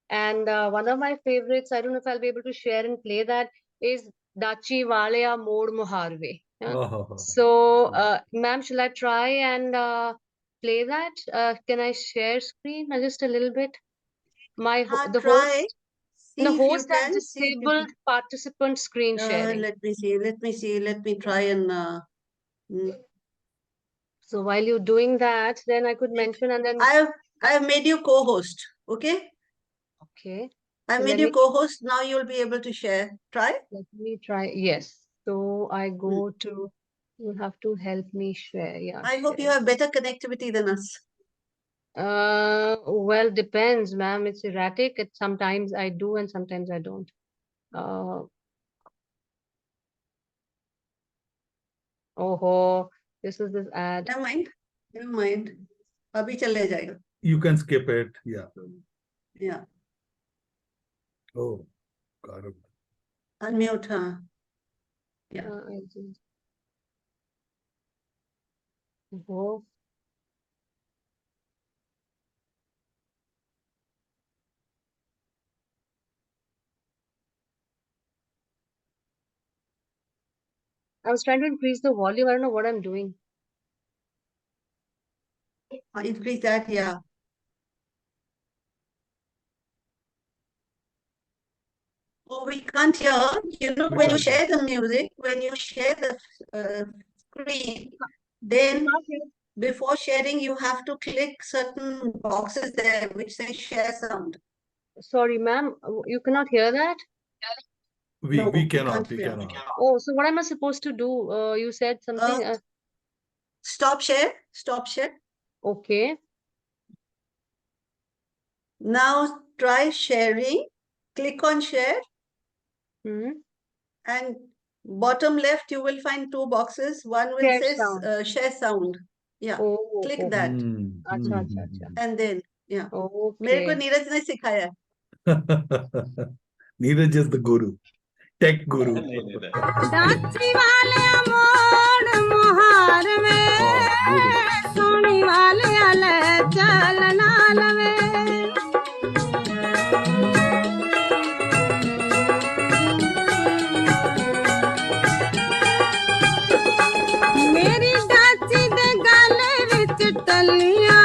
And one of my favorites, I don't know if I'll be able to share and play that, is Dachi Valaya Mod Muharve. Yeah. oh, So, ma'am, shall I try and play that? Can I share screen just a little bit? The Try. host, the See if you host has can. See if you disabled participant screen sharing. let me see. Let me try and. Mm. So while you're doing that, then I could mention, and then I have made you co-host. Okay. okay. I So made you co-host. Now you'll be able to share. Try. let me try. Yes. So I Hmm. go to. You have to help me share. Yeah, I hope you share. have better connectivity than us. Well, depends, ma'am. It's erratic. Sometimes I do and sometimes I don't. Uh, Oh, this is this ad. Never mind. Never mind. Abhi chale jayega. You can skip it. Yeah. Yeah. Oh, got it. Unmute her. Yeah. I see. Oh. I was trying to increase the volume. I don't know what I'm doing. Increase that, yeah. Oh, we can't hear. You know, We when you can't hear. share the music, when you share the screen, then Can't hear. before sharing, you have to click certain boxes there which say share sound. Sorry, ma'am. You cannot hear that? We No, we cannot. can't We hear. cannot. Oh, so what am I supposed to do? You said something. Stop share. Stop share. Okay. Now try sharing. Click on share. Hmm. And bottom left, you will find two boxes. One will Share say sound. share sound. Yeah, Oh, click oh. that. Acha, acha, acha. And then, yeah. मेरे को Okay. Neeraj ने सिखाया है. Neeraj is the guru, tech guru. दाची वाले मोड़ मोहार में Guru. Soni वाले आले चलना लवे मेरी दाची दे गाले विच टलियां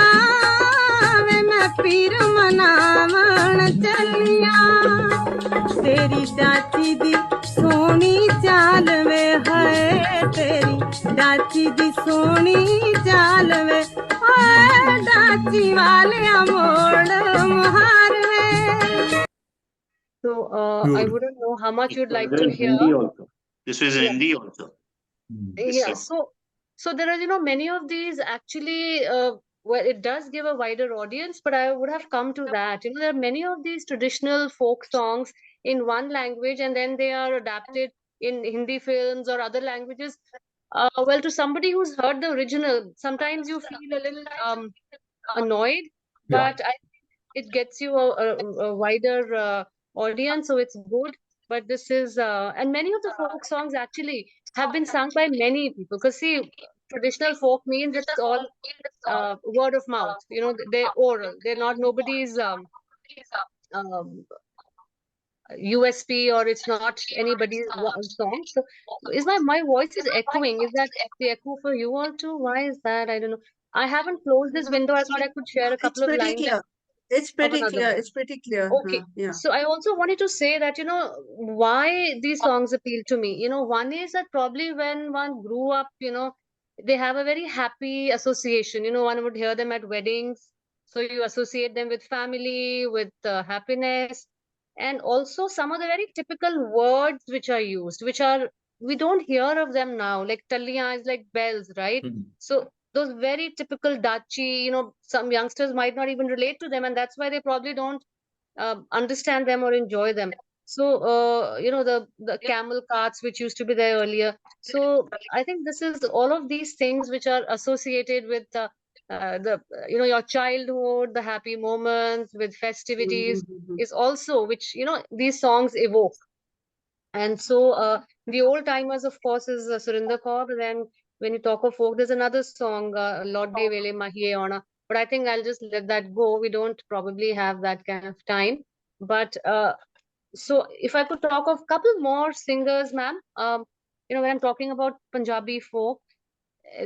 वे मैं पीर मनावण चलियां तेरी चाची दी सोनी चाल वे है तेरी चाची दी सोनी चाल वे है दाची वाले मोड़ मुहार वे. So, I Beautiful. wouldn't know how much you'd like to In hear. Hindi also. This was in Yeah. Hindi also. This Yeah, song. so there are, many of these actually, well, it does give a wider audience, but I would have come to that. There are many of these traditional folk songs in one language, and then they are adapted in Hindi films or other languages. Well, to somebody who's heard the original, sometimes you feel a little annoyed, Yeah. but I it gets you a wider audience, so it's good. But this is, and many of the folk songs actually have been sung by many people. Because see, traditional folk means it's all word of mouth. They're oral. They're not nobody's um, USP, or it's not anybody's song. So, is my voice is echoing? Is that the echo for you all too? Why is that? I don't know. I haven't closed this window. I thought I could share a It's couple of pretty lines clear. It's of pretty another clear. one. It's pretty clear. Okay, Yeah. so I also wanted to say that, why these songs appeal to me. One is that probably when one grew up, they have a very happy association. One would hear them at weddings. So you associate them with family, with happiness. And also some of the very typical words which are used, we don't hear of them now. Like taliyan is like bells, right? So those very typical Dachi, some youngsters might not even relate to them, and that's why they probably don't understand them or enjoy them. So, the camel carts which used to be there earlier. So I think this is all of these things which are associated with the your childhood, the happy moments with festivities is also which these songs evoke. And so the old timers, of course, is Surinder Kaur. But then when you talk of folk, there's another song, Lord De Vele Mahiye Ona. But I think I'll just let that go. We don't probably have that kind of time. But so if I could talk of a couple more singers, ma'am, when I'm talking about Punjabi folk,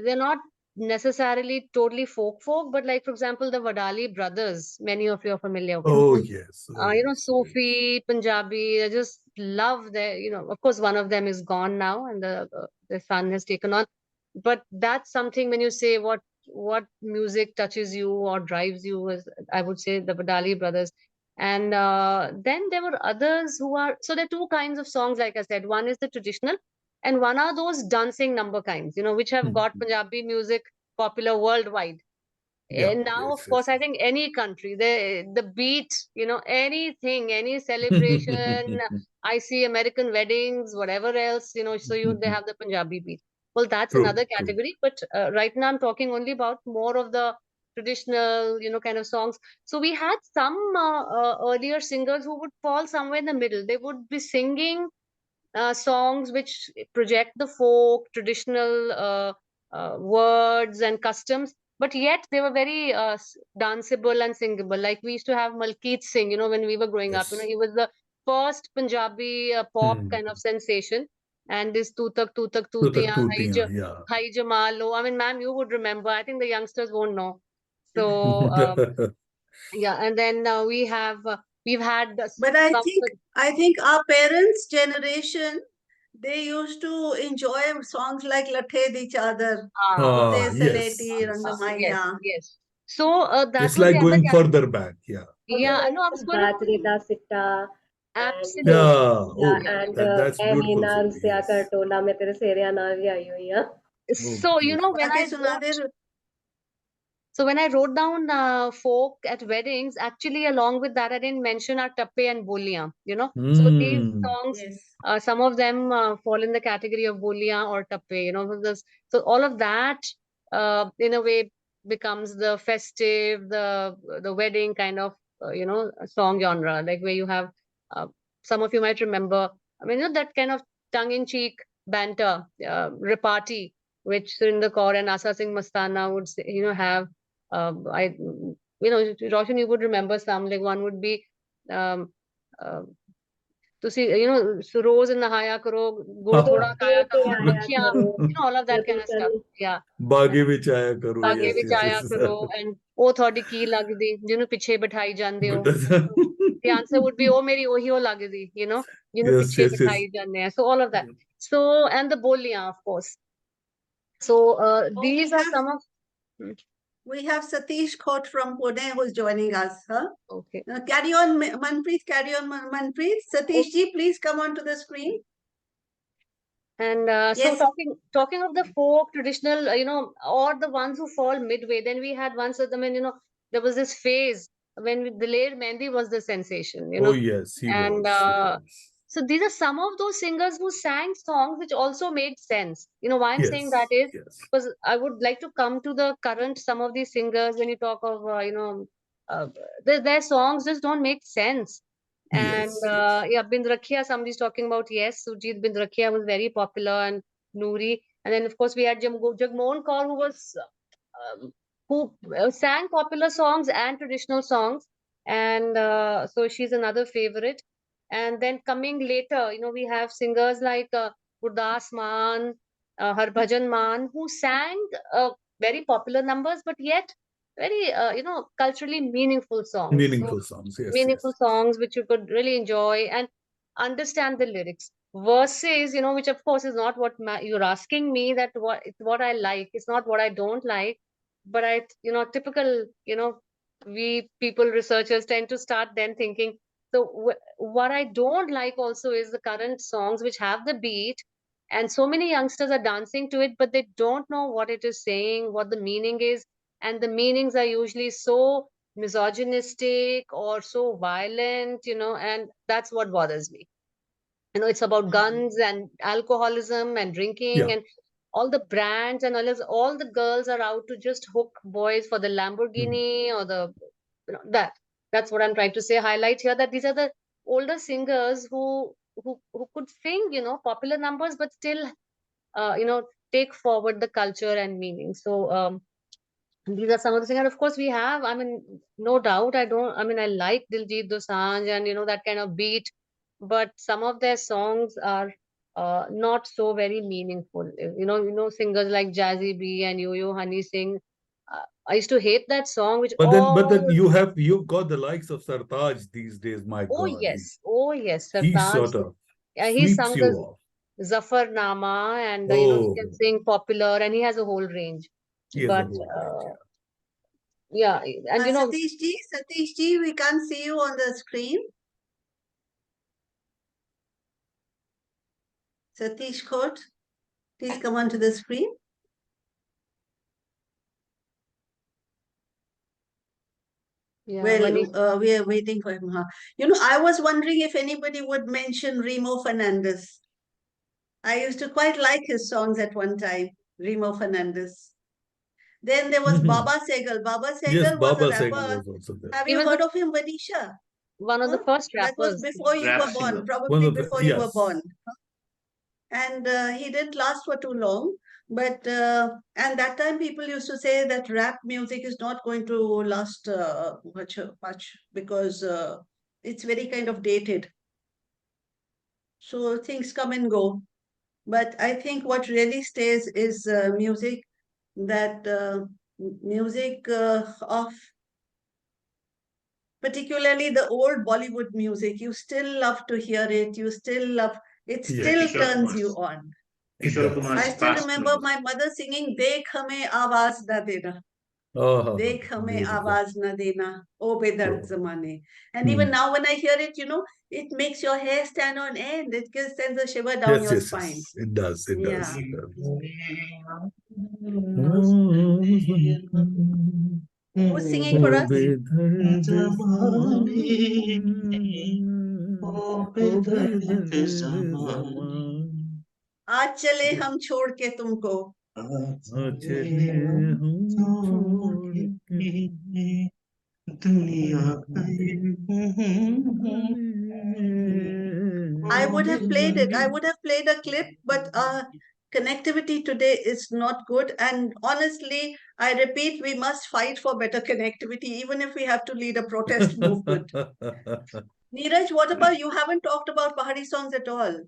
they're not necessarily totally folk, but like, for example, the Wadali brothers, many of you are familiar with. Oh, yes. Sufi, Punjabi, I just love their, of course, one of them is gone now and the son has taken on. But that's something when you say what music touches you or drives you, is I would say the Badali brothers. And then there were others who are, so there are two kinds of songs, like I said. One is the traditional, and one are those dancing number kinds, which have got Punjabi music popular worldwide. Yeah, And now, of yes, course, I think any country, the beat, anything, any celebration, I see American weddings, whatever else, so they have the Punjabi beat. Well, that's True, another true. category. But right now, I'm talking only about more of the traditional, kind of songs. So we had some earlier singers who would fall somewhere in the middle. They would be singing songs which project the folk, traditional words and customs, but yet they were very danceable and singable. Like we used to have Malkeet Singh, when we were growing up. Yes. He was the first Punjabi pop Hmm. kind of sensation. And this Tutak Tutak Tutak Tutiyan, Tutiyan, yeah. Hai Jamalo. I mean, ma'am, you would remember. I think the youngsters won't know. So yeah, and then we've had But I some. think our parents' generation, they used to enjoy songs like Lathe Di Chadar, Utte Yes, Saleti yes. Yes, Rangamaiya. yes. So that It's was the like other going category. further back. Yeah. Also Yeah, I like know. I was going to. Bajreda Sitta and Absolutely. Yeah. Oh, yeah, and that's Aine beautiful, Naal Sufi. Sya Kar Yes. Tola, मैं तेरे सेहरिया नाल भी आई हुई हूँ. Oh, So beautiful. when I Ake suna wrote, de. so when I wrote down folk at weddings, actually along with that, I didn't mention our tappe and boliyan. So these Hmm. songs, Yes. some of them fall in the category of boliyan or tappe. So all of that, in a way, becomes the festive, the wedding kind of, song genre, like where you have, some of you might remember. I mean, that kind of tongue-in-cheek banter, repartee, which Surinder Kaur and Asa Singh Mastana would say, have. Roshan, you would remember some, like one would be, um, uh, to see, so rose nahaya karo, gud तो thoda khaya पे karo, आया makhiyan, करो all of that kind जदों of stuff. तैनूं Yeah. Baage vich aaya karo. Baage Yes, vich yes, aaya yes. karo, and oh thodi ki lagdi, ਜਿਹਨੂੰ ਪਿੱਛੇ ਬਿਠਾਈ ਜਾਂਦੇ ਹੋ. But The answer would be, oh ਮੇਰੀ ਉਹੀ ਉਹ ਲੱਗਦੀ, ਜਿਹਨੂੰ yes, ਪਿੱਛੇ yes, yes. ਬਿਠਾਈ ਜਾਂਦੇ ਆ. So all of that. So, and the boliyan, of course. So these are some of. We have Satish Khot from Pune who's joining us. Huh? Okay. Carry on, Manpreet. Carry on, Manpreet. Satish ji, please come onto the screen. And so Yes. talking of the folk traditional, or the ones who fall midway, then we had once of them, and there was this phase when the Daler Mehndi was the sensation, Oh, yes, he and was. He was. so these are some of those singers who sang songs which also made sense. Why I'm saying that is Yes. because I would like to come to the current, some of these singers, when you talk of, their songs just don't make sense. And Yes, yes. yeah, Bind Rakhiya, somebody's talking about, yes, Sujit Bind Rakhiya was very popular, and Noori. And then, of course, we had Jagmohan Kaur, who sang popular songs and traditional songs. And so she's another favorite. And then coming later, we have singers like Gurdas Maan, Harbhajan Maan, who sang very popular numbers, but yet very, culturally meaningful songs. So Meaningful songs. Yes, meaningful yes. songs which you could really enjoy and understand the lyrics. Verses, which of course is not what you're asking me, that what I like. It's not what I don't like, but typical, we people researchers tend to start then thinking. So what I don't like also is the current songs which have the beat, and so many youngsters are dancing to it, but they don't know what it is saying, what the meaning is, and the meanings are usually so misogynistic or so violent, and that's what bothers me. It's about guns and alcoholism and drinking, Yeah. and all the brands, and all the girls are out to just hook boys for the Lamborghini or the, that's what I'm trying to say, highlight here, that these are the older singers who could sing, popular numbers, but still, take forward the culture and meaning. So these are some of the things. And of course, we have, I mean, no doubt, I like Diljit Dosanjh and, that kind of beat, but some of their songs are not so very meaningful. Singers like Jazzy B and Yo-Yo Honey Singh. I used to hate that song, which But then you've got the likes of Sartaj these days. My God, oh yes, he Sartaj. sort of He sweeps sung you the off. Zafarnama, and he Oh, can sing popular, and he has a whole range. he has a But whole range. yeah, and Satish ji, we can't see you on the screen. Satish Khot, please come onto the screen. Yeah, Well, we are waiting for him. Huh? I was wondering if anybody would mention Remo Fernandez. I used to quite like his songs at one time, Remo Fernandez. Then there was Baba Segal. Baba Mm-hmm. Yes, Segal was a Baba Segal rapper. was also there. Have He you was heard of him, Vanisha? one of the first That was rappers. before you Rap were born, singer. probably One of the, before you were yes. born. And he didn't last for too long. But and that time people used to say that rap music is not going to last much because it's very kind of dated. So things come and go. But I think what really stays is music that music of particularly the old Bollywood music. You still love to hear it. You still love it. Yeah. Still Kishore turns Kumar's- you on. It Kishore does. Kumar's I still past remember music. my mother singing "Dekh hame awaaz na dena." Oh, Dekh hame beautiful. awaaz na dena, o bedard Oh. zamane. And even now when I hear it, you know, it makes your hair stand on end. It just sends a shiver down Yes, your yes, spine. yes. It does. It Yeah. does. It does. Who's singing for us? आज चले हम छोड़ के तुमको I would have played it. I would have played a clip, but connectivity today is not good. And honestly, I repeat, we must fight for better connectivity, even if we have to lead a protest movement. Neeraj, what about you? Haven't talked about Pahari songs at all.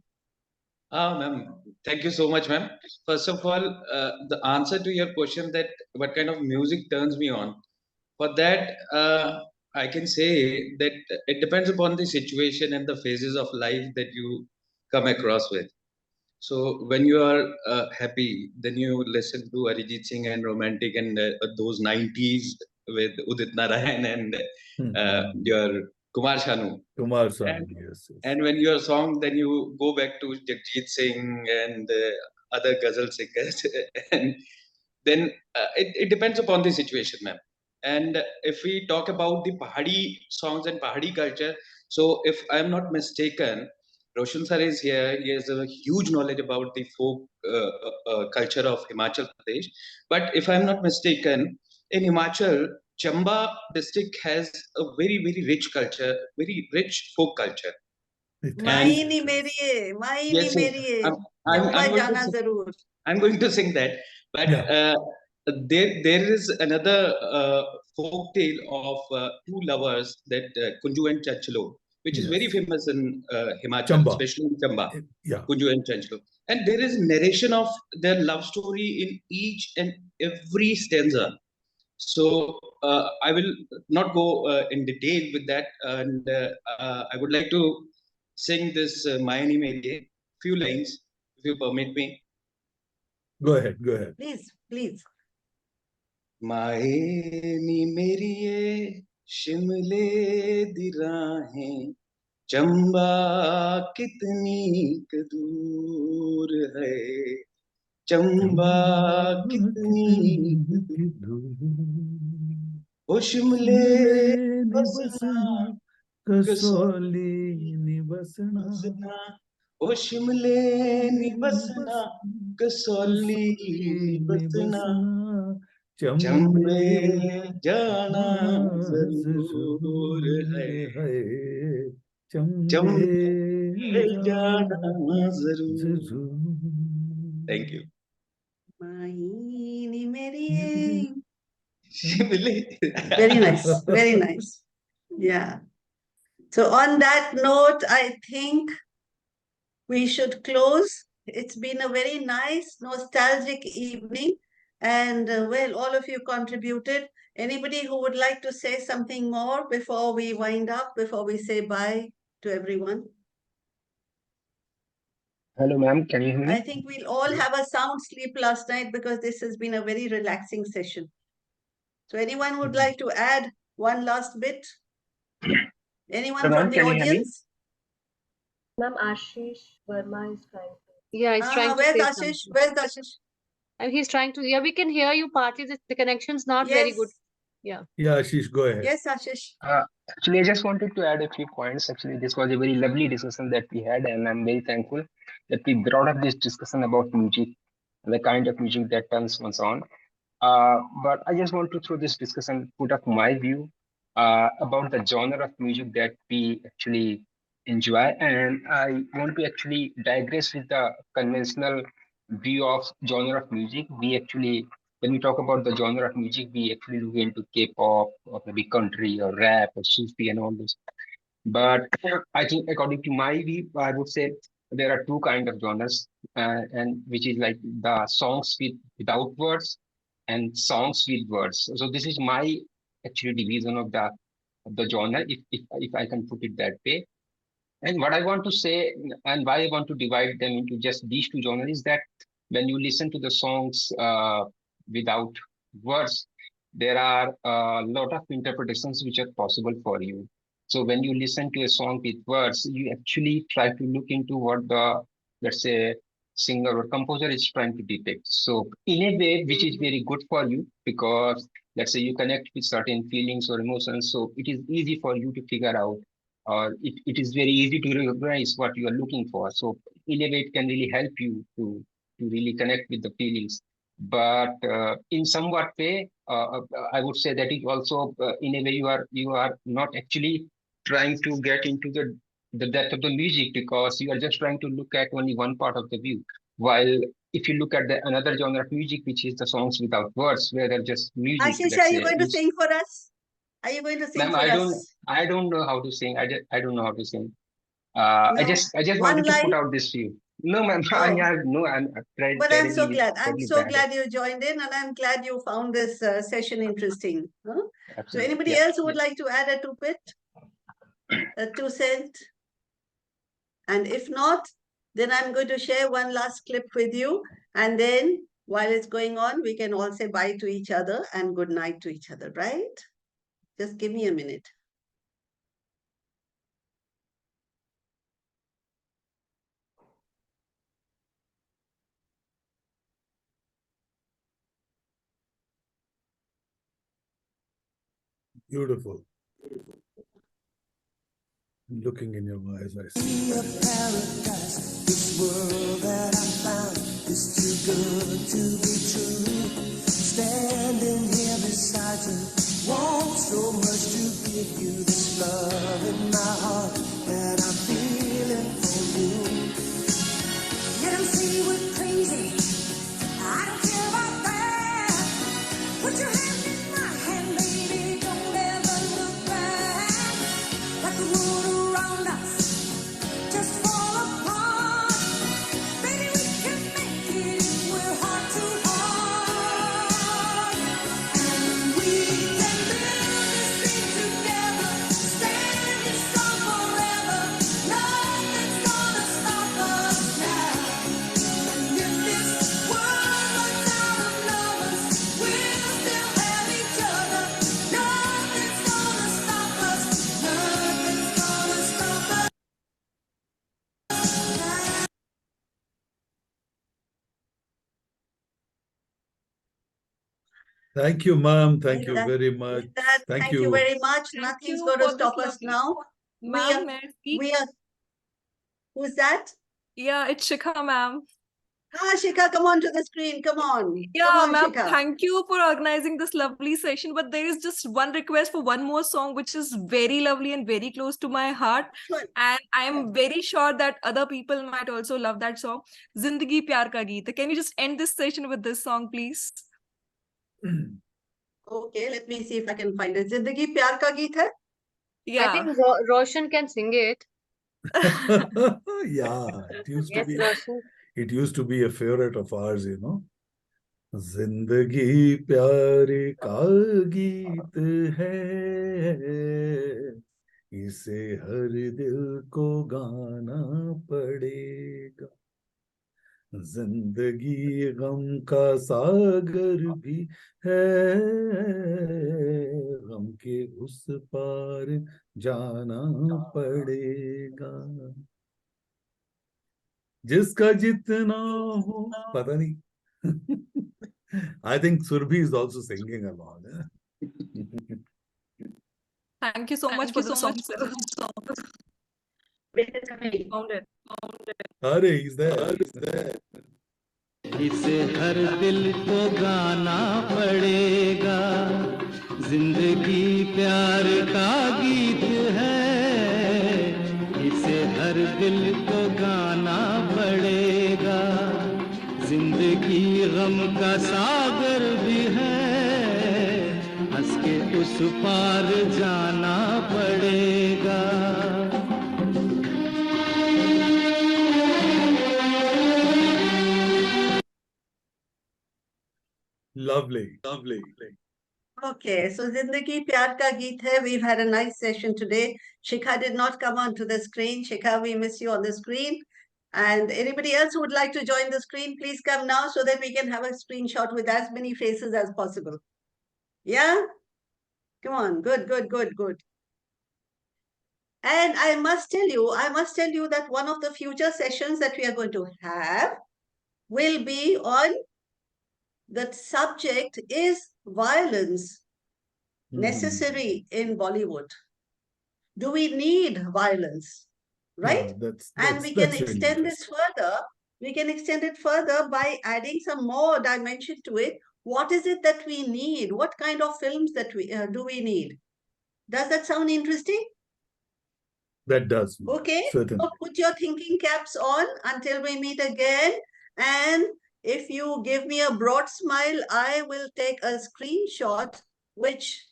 Ma'am, thank you so much, ma'am. First of all, the answer to your question that what kind of music turns me on, for that, I can say that it depends upon the situation and the phases of life that you come across with. So when you are happy, then you listen to Arijit Singh and romantic and those 90s with Udit Narayan and your Kumar Sanu. Kumar Sanu, And, yes, yes. and when your song, then you go back to Jagjit Singh and other ghazal singers. And then it depends upon the situation, ma'am. And if we talk about the Pahadi songs and Pahadi culture, so if I'm not mistaken, Roshan sir is here. He has a huge knowledge about the folk culture of Himachal Pradesh. But if I'm not mistaken, in Himachal, Chamba district has a very, very rich culture, very rich folk culture. Mahi ni meriye, mahi ni Yes, meriye, I'm Chamba going jana to zarur. I'm going to sing that, but there is another folk tale of two lovers that Kunju and Chanchalo, which is very Yes. famous in Himachal, Chamba. especially in Chamba. Yeah. Kunju and Chanchalo, and there is narration of their love story in each and every stanza. So I will not go in detail with that, and I would like to sing this Mayani Meriye, few lines, if you permit me. Go ahead. Go ahead. Please, please. माए नी मेरिए शिमले दी राहें चंबा कितनी क दूर है चंबा कितनी क दूर ओ शिमले बसना कसौली निबसना ओ शिमले निबसना कसौली निबसना चंबे जाना जरूर है चंबे जाना जरूर thank you Mahi ni meriye. शिमले Very nice, very nice. Yeah. So on that note, I think we should close. It's been a very nice, nostalgic evening. And well, all of you contributed. Anybody who would like to say something more before we wind up, before we say bye to everyone? Hello, ma'am. Can you hear me? I think we'll all have a sound sleep last night because this has been a very relaxing session. So anyone would like to add one last bit? Anyone Hello, from ma'am. the Can you hear me? audience? Ma'am, Ashish Verma is trying to. Yeah, he's trying to Where's say Ashish? something. Where's Ashish? And he's trying to, yeah, we can hear you partly. The connection's not very good. Yes. Yeah. Yeah, Ashish, go ahead. Yes, Ashish. Actually, I just wanted to add a few points. Actually, this was a very lovely discussion that we had, and I'm very thankful that we brought up this discussion about music, the kind of music that turns one on. But I just want to, through this discussion, put up my view about the genre of music that we actually enjoy. And I want to actually digress with the conventional view of genre of music. We actually, when we talk about the genre of music, we actually look into K-pop or maybe country or rap or sufi and all this. But I think, according to my view, I would say there are two kind of genres, and which is like the songs without words and songs with words. So this is my actually division of the genre, if I can put it that way. And what I want to say, and why I want to divide them into just these two genres, is that when you listen to the songs without words, there are a lot of interpretations which are possible for you. So when you listen to a song with words, you actually try to look into what the, let's say, singer or composer is trying to depict. So in a way, which is very good for you, because let's say you connect with certain feelings or emotions, so it is easy for you to figure out, or it is very easy to recognize what you are looking for. So in a way, it can really help you to really connect with the feelings. But in somewhat way, I would say that it also, in a way, you are not actually trying to get into the depth of the music, because you are just trying to look at only one part of the view. While if you look at the another genre of music, which is the songs without words, where they're just music, Ashish, let's are you say, going to which, sing for us? Are you going to sing ma'am, for us? I don't know how to sing. I don't know how to sing. No? I just One wanted to put line? out this view. No, ma'am, I Oh, have no. I'm but I'm so terribly glad. I'm terribly so bad at. glad you joined in, and I'm glad you found this session interesting. Huh? So Absolutely, anybody yeah, else who would yeah. like to add a two-bit, a 2 cent? And if not, then I'm going to share one last clip with you. And then while it's going on, we can all say bye to each other and good night to each other, right? Just give me a minute. Beautiful. Looking in your eyes, I see. Paradise, this world that I found is too good to be true. Standing here beside you, want so much to give you this love in my heart that I'm feeling for you. Let them say we're crazy, I don't care about that. Put your hand in my hand, baby, don't ever look back. Let the world around us just fall apart. Baby, we can make it if we're heart to heart. And we can build this thing together, standing strong forever. Nothing's gonna stop us now. And if this world runs out of lovers, we'll still have each other. Nothing's gonna stop us. Nothing's gonna stop us. Thank you, ma'am. Thank With you that, very much. with that, Thank thank you you. very much. Thank Nothing's you going to for this stop us lovely. now. We are, Ma'am, may I speak? we are, who's that? Yeah, it's Shikha, ma'am. Ah, Shikha, come on to the screen. Come on. Come Yeah, on, ma'am, Shikha. thank you for organizing this lovely session. But there is just one request for one more song, which is very lovely and very close to my heart. Sure. And I am very sure that other people might also love that song. Zindagi Pyar Ka Geet. Can you just end this session with this song, please? Okay, let me see if I can find it. Zindagi Pyar Ka Geet hai? I think Yeah. Roshan can sing it. Yeah, Yes, Roshan. it used to be a favorite of ours, you know. जिंदगी प्यार का गीत है, इसे हर दिल को गाना पड़ेगा. जिंदगी गम का सागर भी है, गम के उस पार जाना पड़ेगा. जिसका जितना हो पता नहीं. I think Surbhi is also singing along. Thank you so much for the song. Found it. Are, he's there. He's there. इसे हर दिल को गाना पड़ेगा जिंदगी प्यार का गीत है इसे हर दिल को गाना पड़ेगा जिंदगी गम का सागर भी है हंस के उस पार जाना पड़ेगा Lovely. Okay, so Zindagi Pyar Ka Geet Hai. We've had a nice session today. Shikha did not come onto the screen. Shikha, we miss you on the screen. And anybody else who would like to join the screen, please come now so that we can have a screenshot with as many faces as possible. Yeah? Come on. Good. And I must tell you that one of the future sessions that we are going to have will be on the subject is violence necessary in Bollywood. Do we need violence? Right? And we can extend this further. We can extend it further by adding some more dimension to it. What is it that we need? What kind of films that we do we need? Does that sound interesting? That does. Okay, Certainly. so put your thinking caps on until we meet again. And if you give me a broad smile, I will take a screenshot, which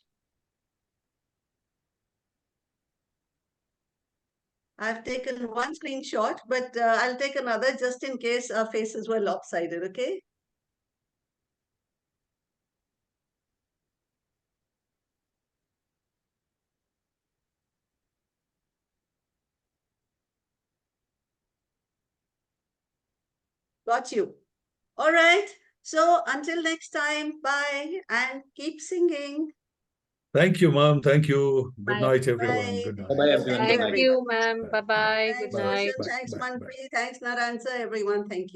I've taken one screenshot, but I'll take another just in case our faces were lopsided, okay? Got you. All right. So until next time, bye and keep singing. Thank you, Mom. Thank you. Good Bye. night, everyone. Bye. Good night. Bye-bye, everyone. Thank you, Thank everyone. you, ma'am. Bye-bye. Good Thanks, Bye. night. Roshan. Thanks, Manpreet. Thanks, Naransa. Everyone, thank you.